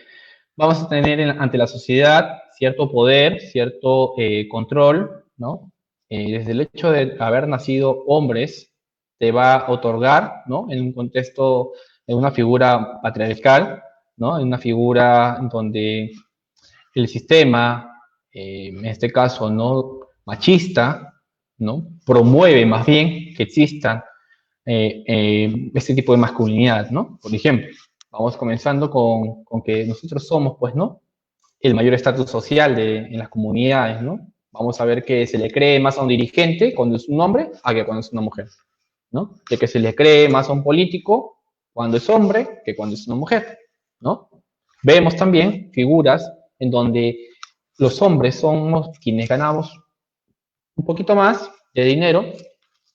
vamos a tener ante la sociedad cierto poder, cierto control, ¿no? Desde el hecho de haber nacido hombres, te va a otorgar, ¿no? En un contexto, en una figura patriarcal, ¿no? En una figura donde el sistema, en este caso, ¿no? Machista, ¿no? Promueve más bien que existan este tipo de masculinidad, ¿no? Por ejemplo, vamos comenzando con que nosotros somos, pues, ¿no? El mayor estatus social en las comunidades, ¿no? Vamos a ver que se le cree más a un dirigente cuando es un hombre a que cuando es una mujer, ¿no? De que se le cree más a un político cuando es hombre que cuando es una mujer, ¿no? Vemos también figuras en donde los hombres somos quienes ganamos un poquito más de dinero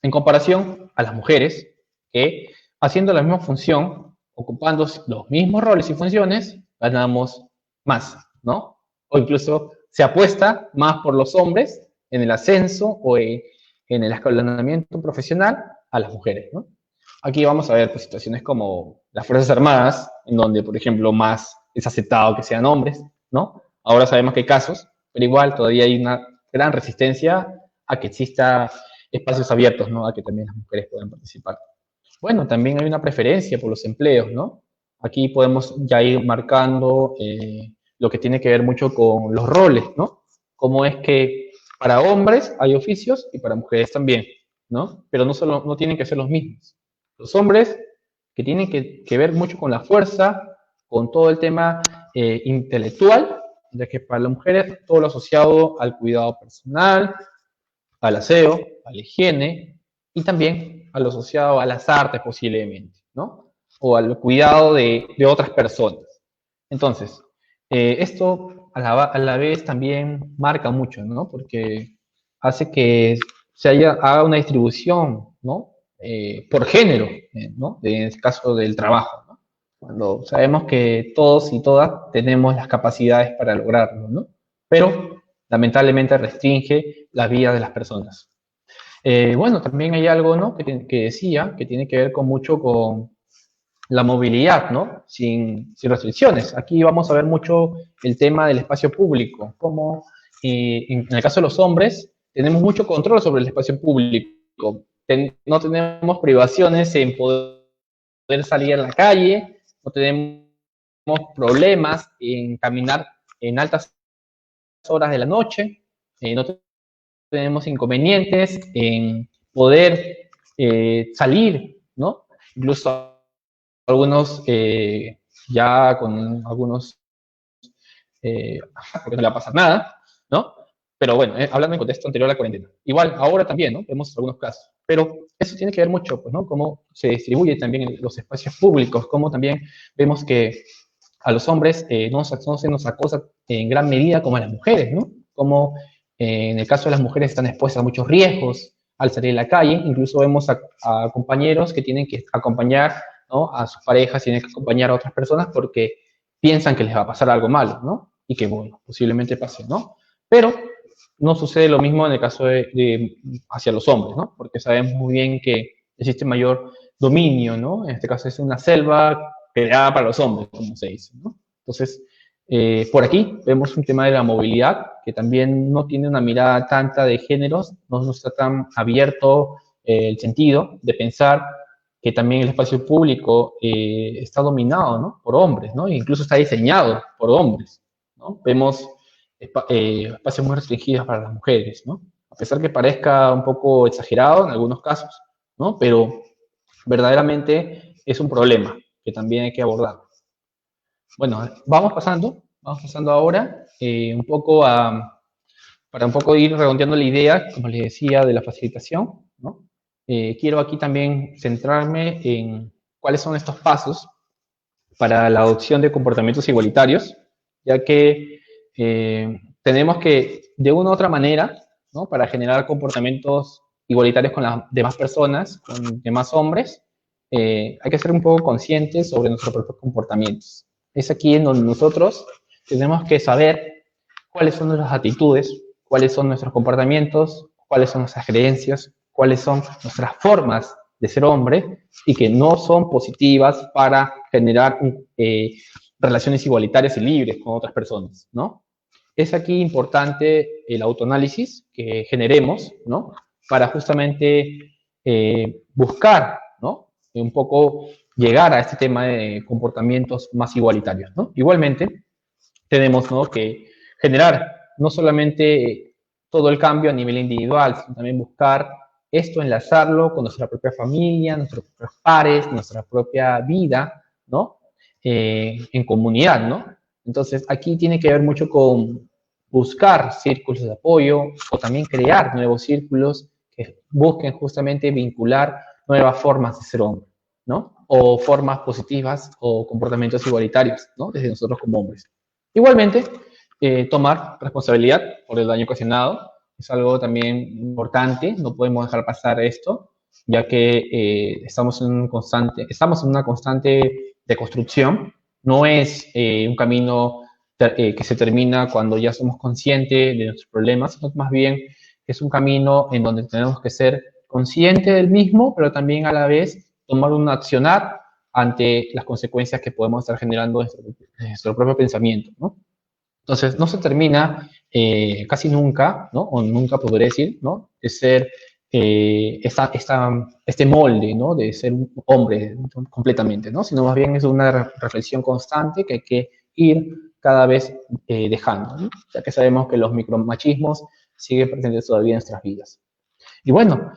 en comparación a las mujeres que haciendo la misma función, ocupando los mismos roles y funciones, ganamos más, ¿no? O incluso se apuesta más por los hombres en el ascenso o en el escalonamiento profesional a las mujeres, ¿no? Aquí vamos a ver pues, situaciones como las Fuerzas Armadas, en donde, por ejemplo, más es aceptado que sean hombres, ¿no? Ahora sabemos que hay casos, pero igual todavía hay una gran resistencia a que exista espacios abiertos, ¿no? A que también las mujeres puedan participar. Bueno, también hay una preferencia por los empleos, ¿no? Aquí podemos ya ir marcando lo que tiene que ver mucho con los roles, ¿no? Como es que para hombres hay oficios y para mujeres también, ¿no? Pero no tienen que ser los mismos. Los hombres que tienen que ver mucho con la fuerza, con todo el tema intelectual, ya que para las mujeres todo lo asociado al cuidado personal, al aseo, a la higiene y también a lo asociado a las artes posiblemente, ¿no? O al cuidado de otras personas. Entonces, esto a la vez también marca mucho, ¿no? Porque hace que haga una distribución, ¿no? Por género, ¿no? En el caso del trabajo, ¿no? Cuando sabemos que todos y todas tenemos las capacidades para lograrlo, ¿no? Pero lamentablemente restringe la vida de las personas. Bueno, también hay algo, ¿no? Que decía que tiene que ver con mucho con la movilidad, ¿no? Sin restricciones. Aquí vamos a ver mucho el tema del espacio público, como en el caso de los hombres tenemos mucho control sobre el espacio público. No tenemos privaciones en poder salir a la calle, no tenemos problemas en caminar en altas horas de la noche, no tenemos inconvenientes en poder salir, ¿no? Incluso algunos ya con algunos, porque no le va a pasar nada, ¿no? Pero bueno, hablando en contexto anterior a la cuarentena. Igual, ahora también, ¿no? Vemos algunos casos. Pero eso tiene que ver mucho, pues, ¿no? Cómo se distribuye también en los espacios públicos, cómo también vemos que a los hombres no se nos acosa en gran medida como a las mujeres, ¿no? Como en el caso de las mujeres están expuestas a muchos riesgos al salir a la calle, incluso vemos a compañeros que tienen que acompañar, ¿no? A sus parejas, tienen que acompañar a otras personas porque piensan que les va a pasar algo malo, ¿no? Y que, bueno, posiblemente pase, ¿no? Pero no sucede lo mismo en el caso hacia los hombres, ¿no? Porque sabemos muy bien que existe mayor dominio, ¿no? En este caso es una selva creada para los hombres, como se dice, ¿no? Entonces, por aquí vemos un tema de la movilidad que también no tiene una mirada tanta de géneros, no está tan abierto el sentido de pensar que también el espacio público está dominado, ¿no? Por hombres, ¿no? E incluso está diseñado por hombres, ¿no? Vemos espacios muy restringidos para las mujeres, ¿no? A pesar que parezca un poco exagerado en algunos casos, ¿no? Pero verdaderamente es un problema que también hay que abordar. Bueno, vamos pasando ahora un poco para un poco ir redondeando la idea, como les decía, de la facilitación, ¿no? Quiero aquí también centrarme en cuáles son estos pasos para la adopción de comportamientos igualitarios, ya que tenemos que, de una u otra manera, ¿no? Para generar comportamientos igualitarios con las demás personas, con demás hombres, hay que ser un poco conscientes sobre nuestros propios comportamientos. Es aquí en donde nosotros tenemos que saber cuáles son nuestras actitudes, cuáles son nuestros comportamientos, cuáles son nuestras creencias, cuáles son nuestras formas de ser hombre y que no son positivas para generar relaciones igualitarias y libres con otras personas, ¿no? Es aquí importante el autoanálisis que generemos, ¿no? Para justamente buscar, ¿no? Un poco llegar a este tema de comportamientos más igualitarios, ¿no? Igualmente, tenemos, ¿no? Que generar no solamente todo el cambio a nivel individual, sino también buscar esto, enlazarlo con nuestra propia familia, nuestros propios pares, nuestra propia vida, ¿no? En comunidad, ¿no? Entonces, aquí tiene que ver mucho con buscar círculos de apoyo o también crear nuevos círculos que busquen justamente vincular nuevas formas de ser hombre, ¿no? O formas positivas o comportamientos igualitarios, ¿no? Desde nosotros como hombres. Igualmente, tomar responsabilidad por el daño ocasionado es algo también importante, no podemos dejar pasar esto, ya que estamos en una constante de construcción, no es un camino que se termina cuando ya somos conscientes de nuestros problemas, sino más bien es un camino en donde tenemos que ser conscientes del mismo, pero también a la vez tomar un accionar ante las consecuencias que podemos estar generando en nuestro propio pensamiento, ¿no? Entonces, no se termina casi nunca, ¿no? O nunca podré decir, ¿no? De ser este molde, ¿no? De ser un hombre completamente, ¿no? Sino más bien es una reflexión constante que hay que ir cada vez dejando, ¿no? Ya que sabemos que los micromachismos siguen presentes todavía en nuestras vidas. Y bueno,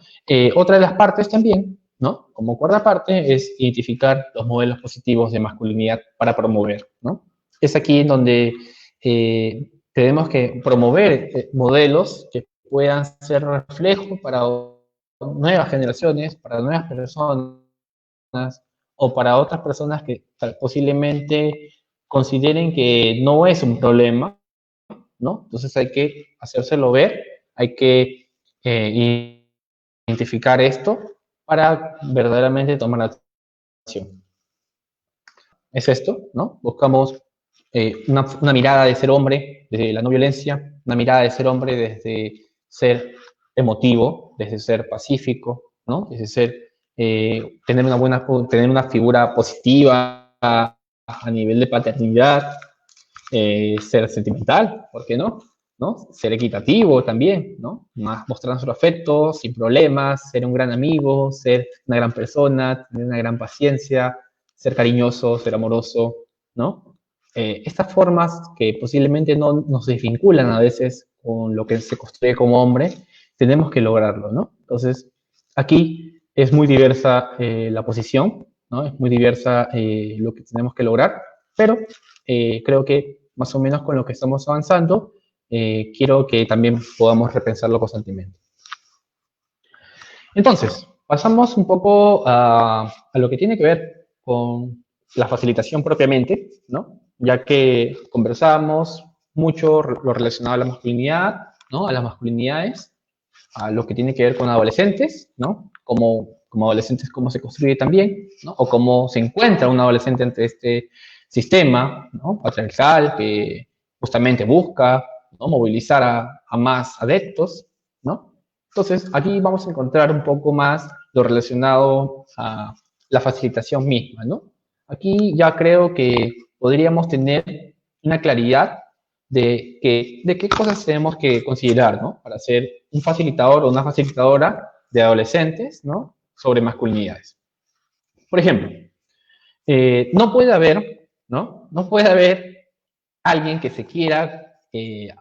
otra de las partes también, ¿no? Como cuarta parte es identificar los modelos positivos de masculinidad para promover, ¿no? Es aquí en donde tenemos que promover modelos que puedan ser reflejo para nuevas generaciones, para nuevas personas o para otras personas que posiblemente consideren que no es un problema, ¿no? Entonces hay que hacérselo ver, hay que identificar esto para verdaderamente tomar acción. Es esto, ¿no? Buscamos una mirada de ser hombre desde la no violencia, una mirada de ser hombre desde ser emotivo, desde ser pacífico, ¿no? Desde ser, tener una figura positiva a nivel de paternidad, ser sentimental, ¿por qué no? ¿No? Ser equitativo también, ¿no? Más mostrar nuestro afecto sin problemas, ser un gran amigo, ser una gran persona, tener una gran paciencia, ser cariñoso, ser amoroso, ¿no? Estas formas que posiblemente no nos desvinculan a veces con lo que se construye como hombre, tenemos que lograrlo, ¿no? Entonces, aquí es muy diversa la posición, ¿no? Es muy diversa lo que tenemos que lograr, pero creo que más o menos con lo que estamos avanzando, quiero que también podamos repensarlo constantemente. Entonces, pasamos un poco a lo que tiene que ver con la facilitación propiamente, ¿no? Ya que conversamos mucho lo relacionado a la masculinidad, ¿no? A las masculinidades, a lo que tiene que ver con adolescentes, ¿no? Como adolescentes, cómo se construye también, ¿no? O cómo se encuentra un adolescente entre este sistema, ¿no? Patriarcal que justamente busca, ¿no? Movilizar a más adeptos, ¿no? Entonces, aquí vamos a encontrar un poco más lo relacionado a la facilitación misma, ¿no? Aquí ya creo que podríamos tener una claridad de qué cosas tenemos que considerar, ¿no? Para ser un facilitador o una facilitadora de adolescentes, ¿no? Sobre masculinidades. Por ejemplo, no puede haber, ¿no? No puede haber alguien que se quiera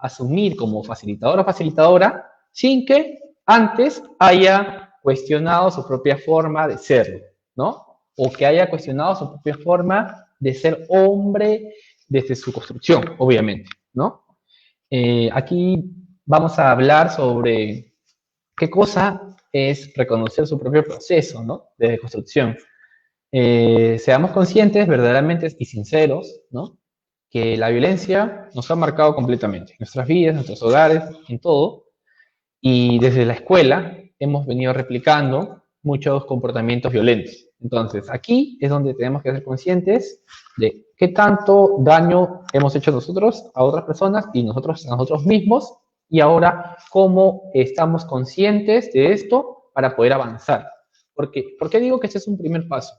asumir como facilitador o facilitadora sin que antes haya cuestionado su propia forma de serlo, ¿no? O que haya cuestionado su propia forma de ser hombre desde su construcción, obviamente, ¿no? Aquí vamos a hablar sobre qué cosa es reconocer su propio proceso, ¿no? De construcción. seamos conscientes verdaderamente y sinceros, ¿no? Que la violencia nos ha marcado completamente, en nuestras vidas, en nuestros hogares, en todo, y desde la escuela hemos venido replicando muchos comportamientos violentos. Entonces, aquí es donde tenemos que ser conscientes de qué tanto daño hemos hecho nosotros a otras personas y nosotros a nosotros mismos, y ahora cómo estamos conscientes de esto para poder avanzar. ¿Por qué digo que este es un primer paso?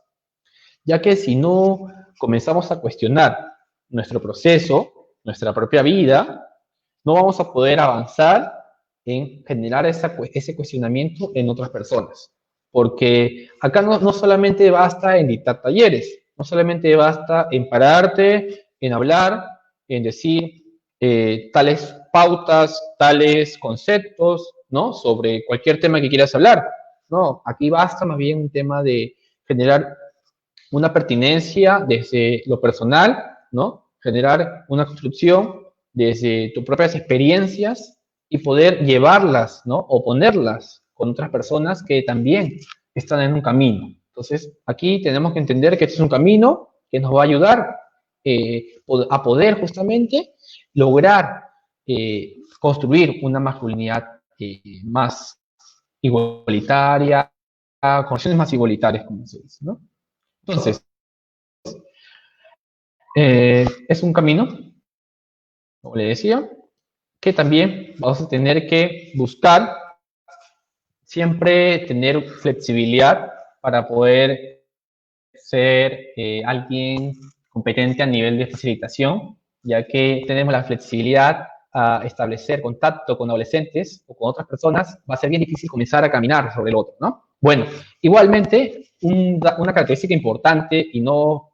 Ya que si no comenzamos a cuestionar nuestro proceso, nuestra propia vida, no vamos a poder avanzar en generar ese cuestionamiento en otras personas. Porque acá no solamente basta en dictar talleres, no solamente basta en pararte, en hablar, en decir tales pautas, tales conceptos, ¿no? Sobre cualquier tema que quieras hablar. No, aquí basta más bien un tema de generar una pertinencia desde lo personal, ¿no? Generar una construcción desde tus propias experiencias y poder llevarlas, ¿no? O ponerlas con otras personas que también están en un camino. Entonces, aquí tenemos que entender que este es un camino que nos va a ayudar a poder justamente lograr construir una masculinidad más igualitaria, con acciones más igualitarias, como se dice, ¿no? Entonces, es un camino, como le decía, que también vamos a tener que buscar siempre tener flexibilidad para poder ser alguien competente a nivel de facilitación, ya que tenemos la flexibilidad a establecer contacto con adolescentes o con otras personas, va a ser bien difícil comenzar a caminar sobre el otro, ¿no? Bueno, igualmente, una característica importante y no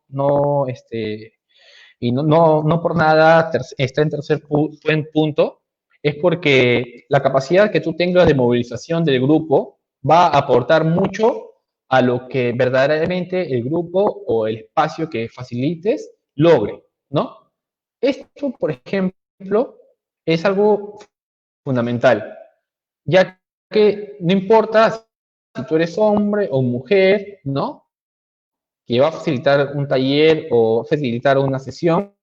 por nada está en tercer buen punto, es porque la capacidad que tú tengas de movilización del grupo va a aportar mucho a lo que verdaderamente el grupo o el espacio que facilites logre, ¿no? Esto, por ejemplo, es algo fundamental, ya que no importa si tú eres hombre o mujer, ¿no? Que va a facilitar un taller o facilitar una sesión,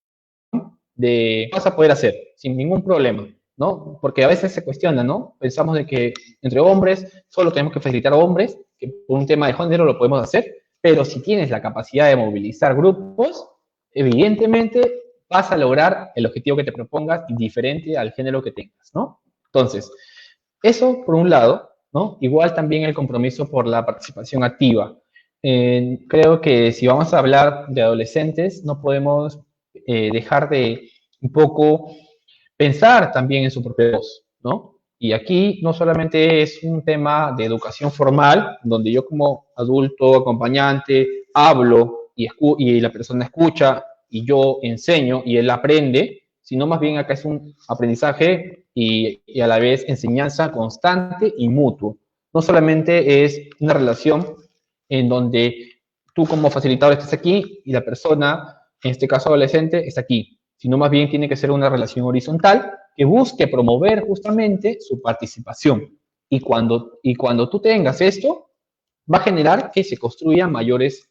vas a poder hacer sin ningún problema, ¿no? Porque a veces se cuestiona, ¿no? Pensamos de que entre hombres solo tenemos que facilitar a hombres, que por un tema de género lo podemos hacer, pero si tienes la capacidad de movilizar grupos, evidentemente vas a lograr el objetivo que te propongas diferente al género que tengas, ¿no? Entonces, eso por un lado, ¿no? Igual también el compromiso por la participación activa. Creo que si vamos a hablar de adolescentes, no podemos dejar de un poco pensar también en su propia voz, ¿no? Y aquí no solamente es un tema de educación formal, donde yo como adulto, acompañante, hablo y la persona escucha y yo enseño y él aprende, sino más bien acá es un aprendizaje y a la vez enseñanza constante y mutuo. No solamente es una relación en donde tú como facilitador estás aquí y la persona, en este caso adolescente, está aquí, sino más bien tiene que ser una relación horizontal que busque promover justamente su participación. Y cuando tú tengas esto, va a generar que se construyan mayores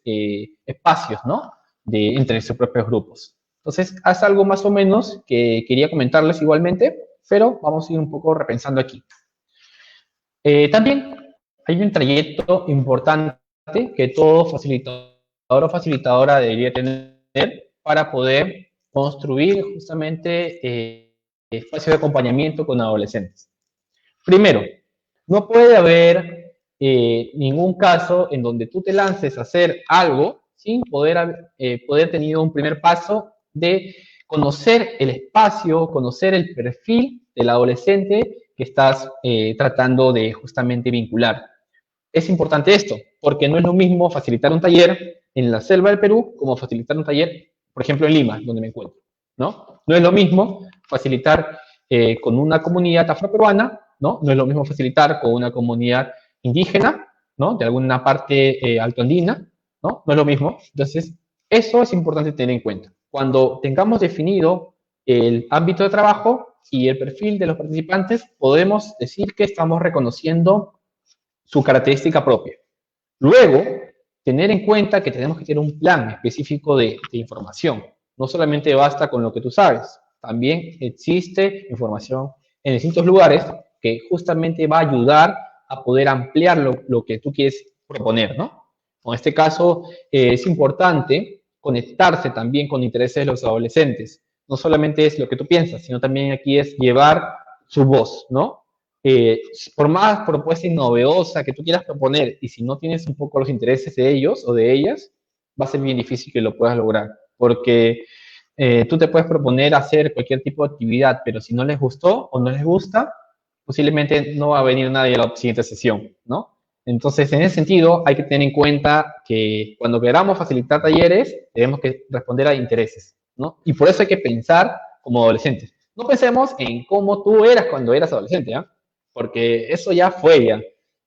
espacios, ¿no? Entre sus propios grupos. Entonces, haz algo más o menos que quería comentarles igualmente, pero vamos a ir un poco repensando aquí. También hay un trayecto importante que todo facilitador o facilitadora debería tener para poder construir justamente espacios de acompañamiento con adolescentes. Primero, no puede haber ningún caso en donde tú te lances a hacer algo sin poder tener un primer paso de conocer el espacio, conocer el perfil del adolescente que estás tratando de justamente vincular. Es importante esto, porque no es lo mismo facilitar un taller en la selva del Perú como facilitar un taller, por ejemplo, en Lima, donde me encuentro, ¿no? No es lo mismo facilitar con una comunidad afroperuana, ¿no? No es lo mismo facilitar con una comunidad indígena, ¿no? De alguna parte altoandina, ¿no? No es lo mismo. Entonces, eso es importante tener en cuenta. Cuando tengamos definido el ámbito de trabajo y el perfil de los participantes, podemos decir que estamos reconociendo su característica propia. Luego, tener en cuenta que tenemos que tener un plan específico de información. No solamente basta con lo que tú sabes, también existe información en distintos lugares que justamente va a ayudar a poder ampliar lo que tú quieres proponer, ¿no? En este caso, es importante conectarse también con intereses de los adolescentes. No solamente es lo que tú piensas, sino también aquí es llevar su voz, ¿no? Eh, por más propuesta novedosa que tú quieras proponer, y si no tienes un poco los intereses de ellos o de ellas, va a ser bien difícil que lo puedas lograr, porque tú te puedes proponer hacer cualquier tipo de actividad, pero si no les gustó o no les gusta, posiblemente no va a venir nadie a la siguiente sesión, ¿no? Entonces, en ese sentido, hay que tener en cuenta que cuando queramos facilitar talleres, tenemos que responder a intereses, ¿no? Y por eso hay que pensar como adolescentes. No pensemos en cómo tú eras cuando eras adolescente, ¿ah? Porque eso ya fue ya.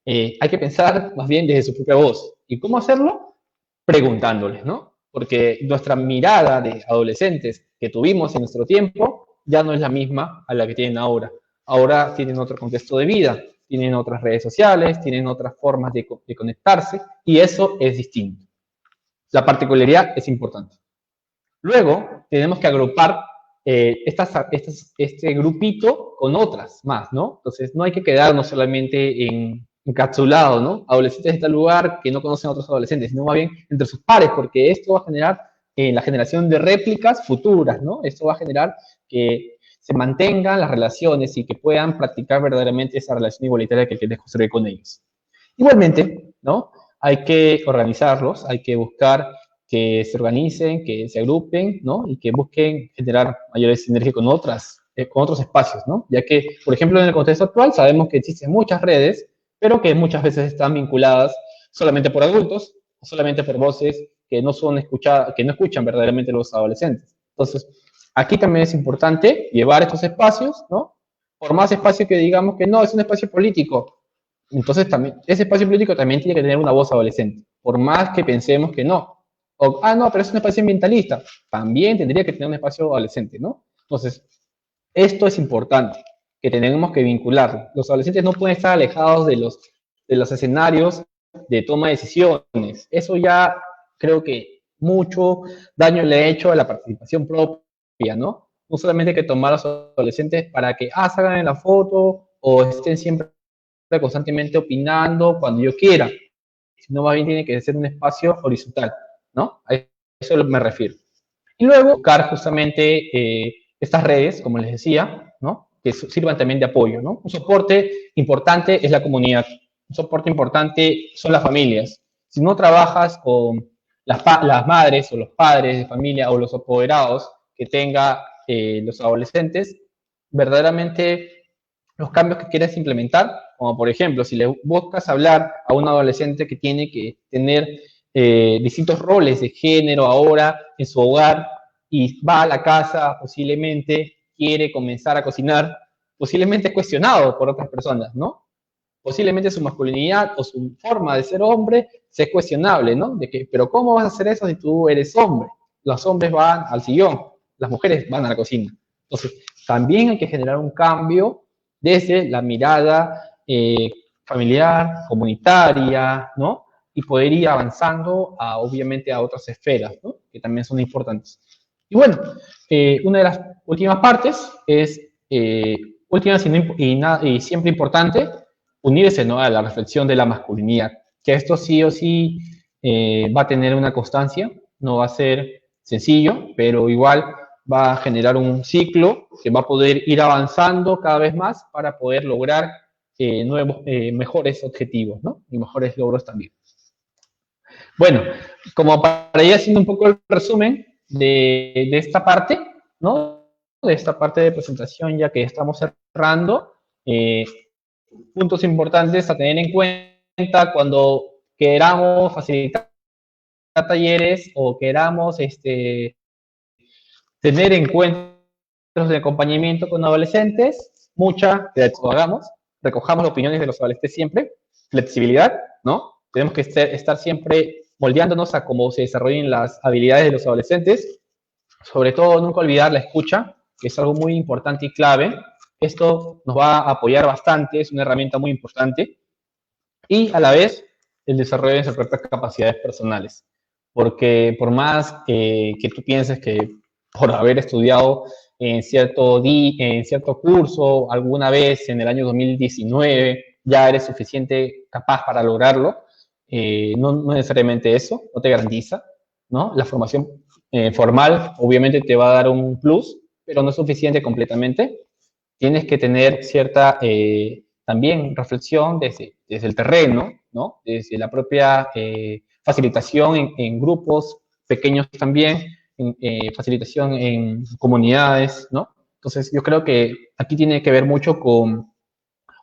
Hay que pensar más bien desde su propia voz. ¿Y cómo hacerlo? Preguntándoles, ¿no? Porque nuestra mirada de adolescentes que tuvimos en nuestro tiempo ya no es la misma a la que tienen ahora. Ahora tienen otro contexto de vida, tienen otras redes sociales, tienen otras formas de conectarse y eso es distinto. La particularidad es importante. Luego, tenemos que agrupar este grupito con otras más, ¿no? Entonces, no hay que quedarnos solamente encapsulado, ¿no? Adolescentes de tal lugar que no conocen a otros adolescentes, sino más bien entre sus pares, porque esto va a generar la generación de réplicas futuras, ¿no? Esto va a generar que se mantengan las relaciones y que puedan practicar verdaderamente esa relación igualitaria que quieres construir con ellos. Igualmente, ¿no? Hay que organizarlos, hay que buscar que se organicen, que se agrupen, ¿no? Y que busquen generar mayores sinergias con otros espacios, ¿no? Ya que, por ejemplo, en el contexto actual sabemos que existen muchas redes, pero que muchas veces están vinculadas solamente por adultos, o solamente por voces que no son escuchadas, que no escuchan verdaderamente los adolescentes. Entonces, aquí también es importante llevar estos espacios, ¿no? Por más espacio que digamos que no, es un espacio político, entonces también, ese espacio político también tiene que tener una voz adolescente, por más que pensemos que no. O, no, pero es un espacio ambientalista. También tendría que tener un espacio adolescente, ¿no? Entonces, esto es importante, que tenemos que vincular. Los adolescentes no pueden estar alejados de los escenarios de toma de decisiones. Eso ya creo que mucho daño le ha hecho a la participación propia, ¿no? No solamente hay que tomar a los adolescentes para que, salgan en la foto o estén siempre constantemente opinando cuando yo quiera, sino más bien tiene que ser un espacio horizontal, ¿no? A eso me refiero. Y luego buscar justamente estas redes, como les decía, ¿no? Que sirvan también de apoyo, ¿no? Un soporte importante es la comunidad, un soporte importante son las familias. Si no trabajas con las madres o los padres de familia o los apoderados que tenga los adolescentes, verdaderamente los cambios que quieres implementar, como por ejemplo, si le buscas hablar a un adolescente que tiene que tener distintos roles de género ahora en su hogar y va a la casa, posiblemente quiere comenzar a cocinar, posiblemente es cuestionado por otras personas, ¿no? Posiblemente su masculinidad o su forma de ser hombre sea cuestionable, ¿no? De que, pero ¿cómo vas a hacer eso si tú eres hombre? Los hombres van al sillón, las mujeres van a la cocina. Entonces, también hay que generar un cambio desde la mirada familiar, comunitaria, ¿no? Y poder ir avanzando obviamente a otras esferas, ¿no? Que también son importantes. Y bueno, una de las últimas partes es, última y siempre importante, unirse, ¿no? A la reflexión de la masculinidad, que esto sí o sí va a tener una constancia, no va a ser sencillo, pero igual va a generar un ciclo que va a poder ir avanzando cada vez más para poder lograr nuevos, mejores objetivos, ¿no? Y mejores logros también. Bueno, como para ir haciendo un poco el resumen de esta parte, ¿no? De esta parte de presentación, ya que estamos cerrando, puntos importantes a tener en cuenta cuando queramos facilitar talleres o queramos tener encuentros de acompañamiento con adolescentes, mucha, hagamos, recojamos las opiniones de los adolescentes siempre, flexibilidad, ¿no? Tenemos que estar siempre moldeándonos a cómo se desarrollen las habilidades de los adolescentes, sobre todo nunca olvidar la escucha, que es algo muy importante y clave. Esto nos va a apoyar bastante, es una herramienta muy importante. Y a la vez, el desarrollo de sus propias capacidades personales. Porque por más que tú pienses que por haber estudiado en cierto curso alguna vez en el año 2019 ya eres suficiente capaz para lograrlo, no necesariamente eso, no te garantiza, ¿no? La formación formal obviamente te va a dar un plus, pero no es suficiente completamente. Tienes que tener cierta también reflexión desde el terreno, ¿no? Desde la propia facilitación en grupos pequeños también, facilitación en comunidades, ¿no? Entonces, yo creo que aquí tiene que ver mucho con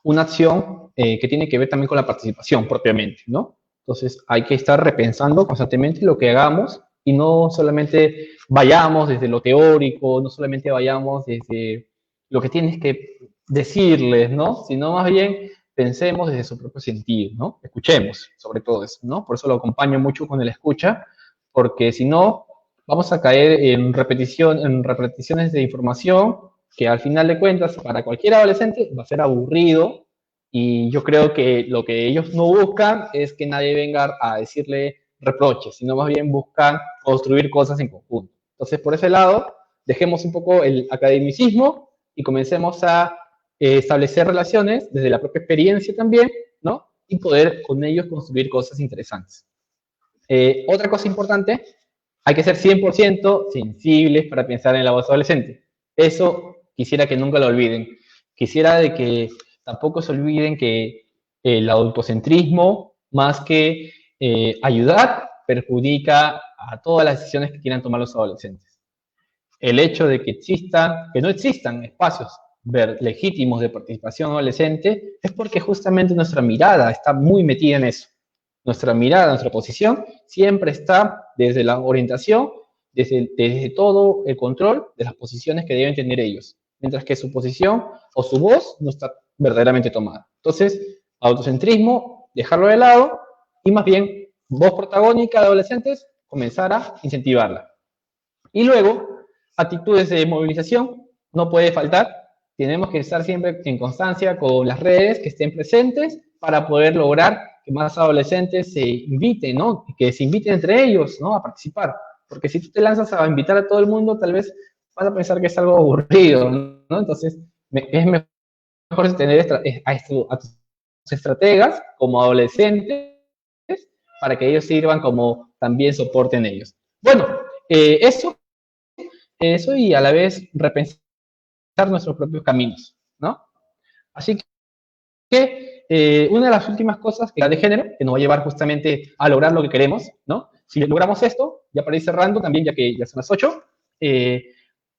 una acción que tiene que ver también con la participación propiamente, ¿no? Entonces, hay que estar repensando constantemente lo que hagamos y no solamente vayamos desde lo teórico, no solamente vayamos desde lo que tienes que decirles, ¿no? Sino más bien pensemos desde su propio sentido, ¿no? Escuchemos sobre todo eso, ¿no? Por eso lo acompaño mucho con el escucha, porque si no, vamos a caer en repeticiones de información que al final de cuentas para cualquier adolescente va a ser aburrido y yo creo que lo que ellos no buscan es que nadie venga a decirle reproches, sino más bien buscan construir cosas en conjunto. Entonces, por ese lado, dejemos un poco el academicismo y comencemos a establecer relaciones desde la propia experiencia también, ¿no? Y poder con ellos construir cosas interesantes. Otra cosa importante, hay que ser 100% sensibles para pensar en la voz adolescente. Eso quisiera que nunca lo olviden. Quisiera de que tampoco se olviden que el adultocentrismo, más que ayudar, perjudica a todas las decisiones que quieran tomar los adolescentes. El hecho de que no existan espacios legítimos de participación adolescente es porque justamente nuestra mirada está muy metida en eso. Nuestra mirada, nuestra posición siempre está desde la orientación, desde todo el control de las posiciones que deben tener ellos, mientras que su posición o su voz no está verdaderamente tomada. Entonces, autocentrismo, dejarlo de lado y más bien voz protagónica de adolescentes, comenzar a incentivarla. Y luego, actitudes de movilización, no puede faltar. Tenemos que estar siempre en constancia con las redes que estén presentes para poder lograr que más adolescentes se inviten, ¿no? Que se inviten entre ellos, ¿no? A participar. Porque si tú te lanzas a invitar a todo el mundo, tal vez vas a pensar que es algo aburrido, ¿no? Entonces, es mejor tener a tus estrategas como adolescentes para que ellos sirvan como también soporten ellos. Bueno, eso y a la vez repensar nuestros propios caminos, ¿no? Así que una de las últimas cosas que la de género, que nos va a llevar justamente a lograr lo que queremos, ¿no? Si logramos esto, ya para ir cerrando también, ya que ya son las 8,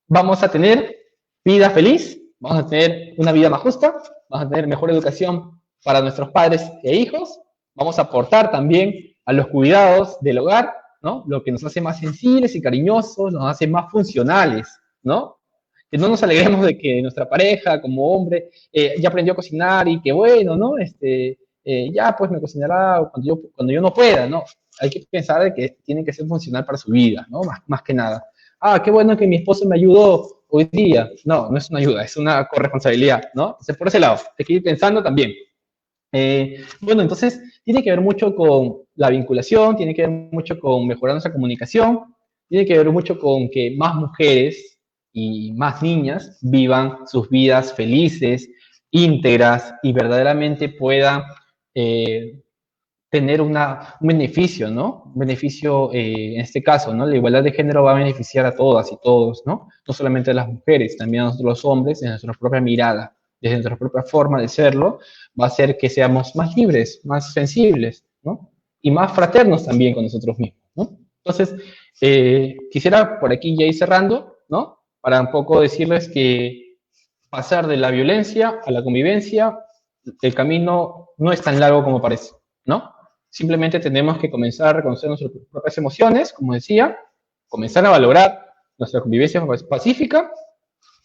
vamos a tener vida feliz, vamos a tener una vida más justa, vamos a tener mejor educación para nuestros padres e hijos, vamos a aportar también a los cuidados del hogar, ¿no? Lo que nos hace más sensibles y cariñosos, nos hace más funcionales, ¿no? Que no nos alegremos de que nuestra pareja, como hombre, ya aprendió a cocinar y que bueno, ¿no? Ya pues me cocinará cuando yo no pueda, ¿no? Hay que pensar de que tiene que ser funcional para su vida, ¿no? Más que nada. Ah, qué bueno que mi esposo me ayudó hoy día. No, no es una ayuda, es una corresponsabilidad, ¿no? Entonces, por ese lado, hay que ir pensando también. Bueno, entonces, tiene que ver mucho con la vinculación, tiene que ver mucho con mejorar nuestra comunicación, tiene que ver mucho con que más mujeres y más niñas vivan sus vidas felices, íntegras y verdaderamente puedan tener un beneficio, ¿no? Un beneficio, en este caso, ¿no? La igualdad de género va a beneficiar a todas y todos, ¿no? No solamente a las mujeres, también a nosotros los hombres, en nuestra propia mirada, desde nuestra propia forma de serlo, va a hacer que seamos más libres, más sensibles, ¿no? Y más fraternos también con nosotros mismos, ¿no? Entonces, quisiera por aquí ya ir cerrando, ¿no? Para un poco decirles que pasar de la violencia a la convivencia, el camino no es tan largo como parece, ¿no? Simplemente tenemos que comenzar a reconocer nuestras propias emociones, como decía, comenzar a valorar nuestra convivencia pacífica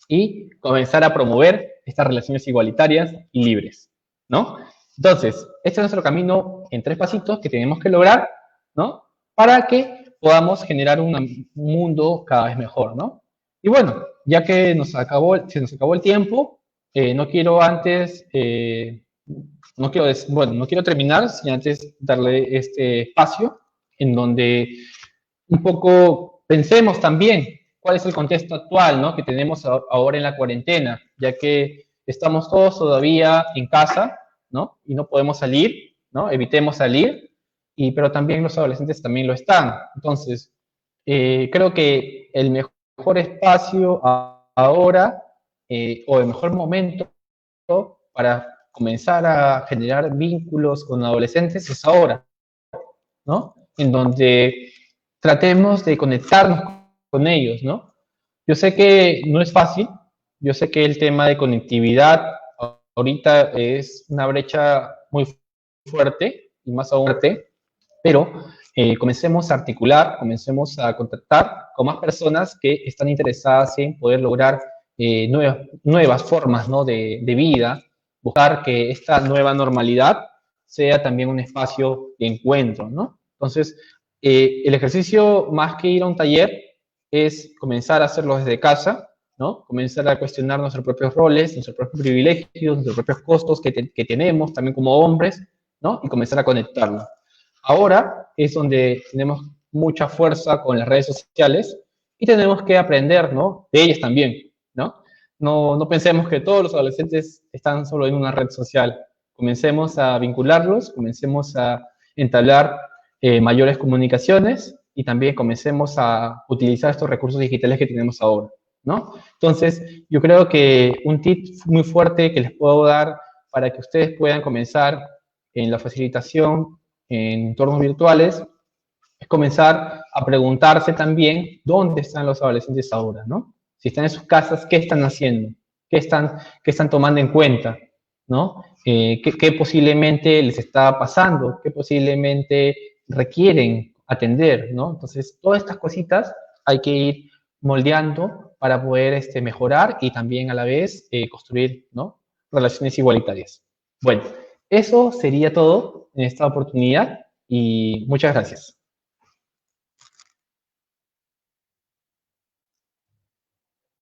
y comenzar a promover estas relaciones igualitarias y libres, ¿no? Entonces, este es nuestro camino en 3 pasitos que tenemos que lograr, ¿no? Para que podamos generar un mundo cada vez mejor, ¿no? Y bueno, ya que se nos acabó el tiempo, no quiero antes bueno, no quiero terminar sin antes darle este espacio en donde un poco pensemos también cuál es el contexto actual, ¿no? Que tenemos ahora en la cuarentena, ya que estamos todos todavía en casa, ¿no? Y no podemos salir, ¿no? Evitemos salir, pero también los adolescentes también lo están. Entonces, creo que el mejor espacio ahora, o el mejor momento para comenzar a generar vínculos con adolescentes es ahora, ¿no? En donde tratemos de conectarnos con ellos, ¿no? Yo sé que no es fácil, yo sé que el tema de conectividad ahorita es una brecha muy fuerte y más aún fuerte, pero comencemos a articular, comencemos a contactar con más personas que están interesadas en poder lograr nuevas formas, ¿no? de vida, buscar que esta nueva normalidad sea también un espacio de encuentro, ¿no? Entonces, el ejercicio, más que ir a un taller, es comenzar a hacerlo desde casa, ¿no? Comenzar a cuestionar nuestros propios roles, nuestros propios privilegios, nuestros propios costos que tenemos también como hombres, ¿no? Y comenzar a conectarlo. Ahora es donde tenemos mucha fuerza con las redes sociales y tenemos que aprender, ¿no? De ellas también, ¿no? No pensemos que todos los adolescentes están solo en una red social. Comencemos a vincularlos, comencemos a entablar mayores comunicaciones y también comencemos a utilizar estos recursos digitales que tenemos ahora, ¿no? Entonces, yo creo que un tip muy fuerte que les puedo dar para que ustedes puedan comenzar en la facilitación en entornos virtuales es comenzar a preguntarse también dónde están los adolescentes ahora, ¿no? Si están en sus casas, ¿qué están haciendo? Qué están tomando en cuenta? ¿No? ¿Qué posiblemente les está pasando? ¿Qué posiblemente requieren atender? ¿No? Entonces, todas estas cositas hay que ir moldeando para poder mejorar y también a la vez construir, ¿no? Relaciones igualitarias. Bueno, eso sería todo en esta oportunidad y muchas gracias.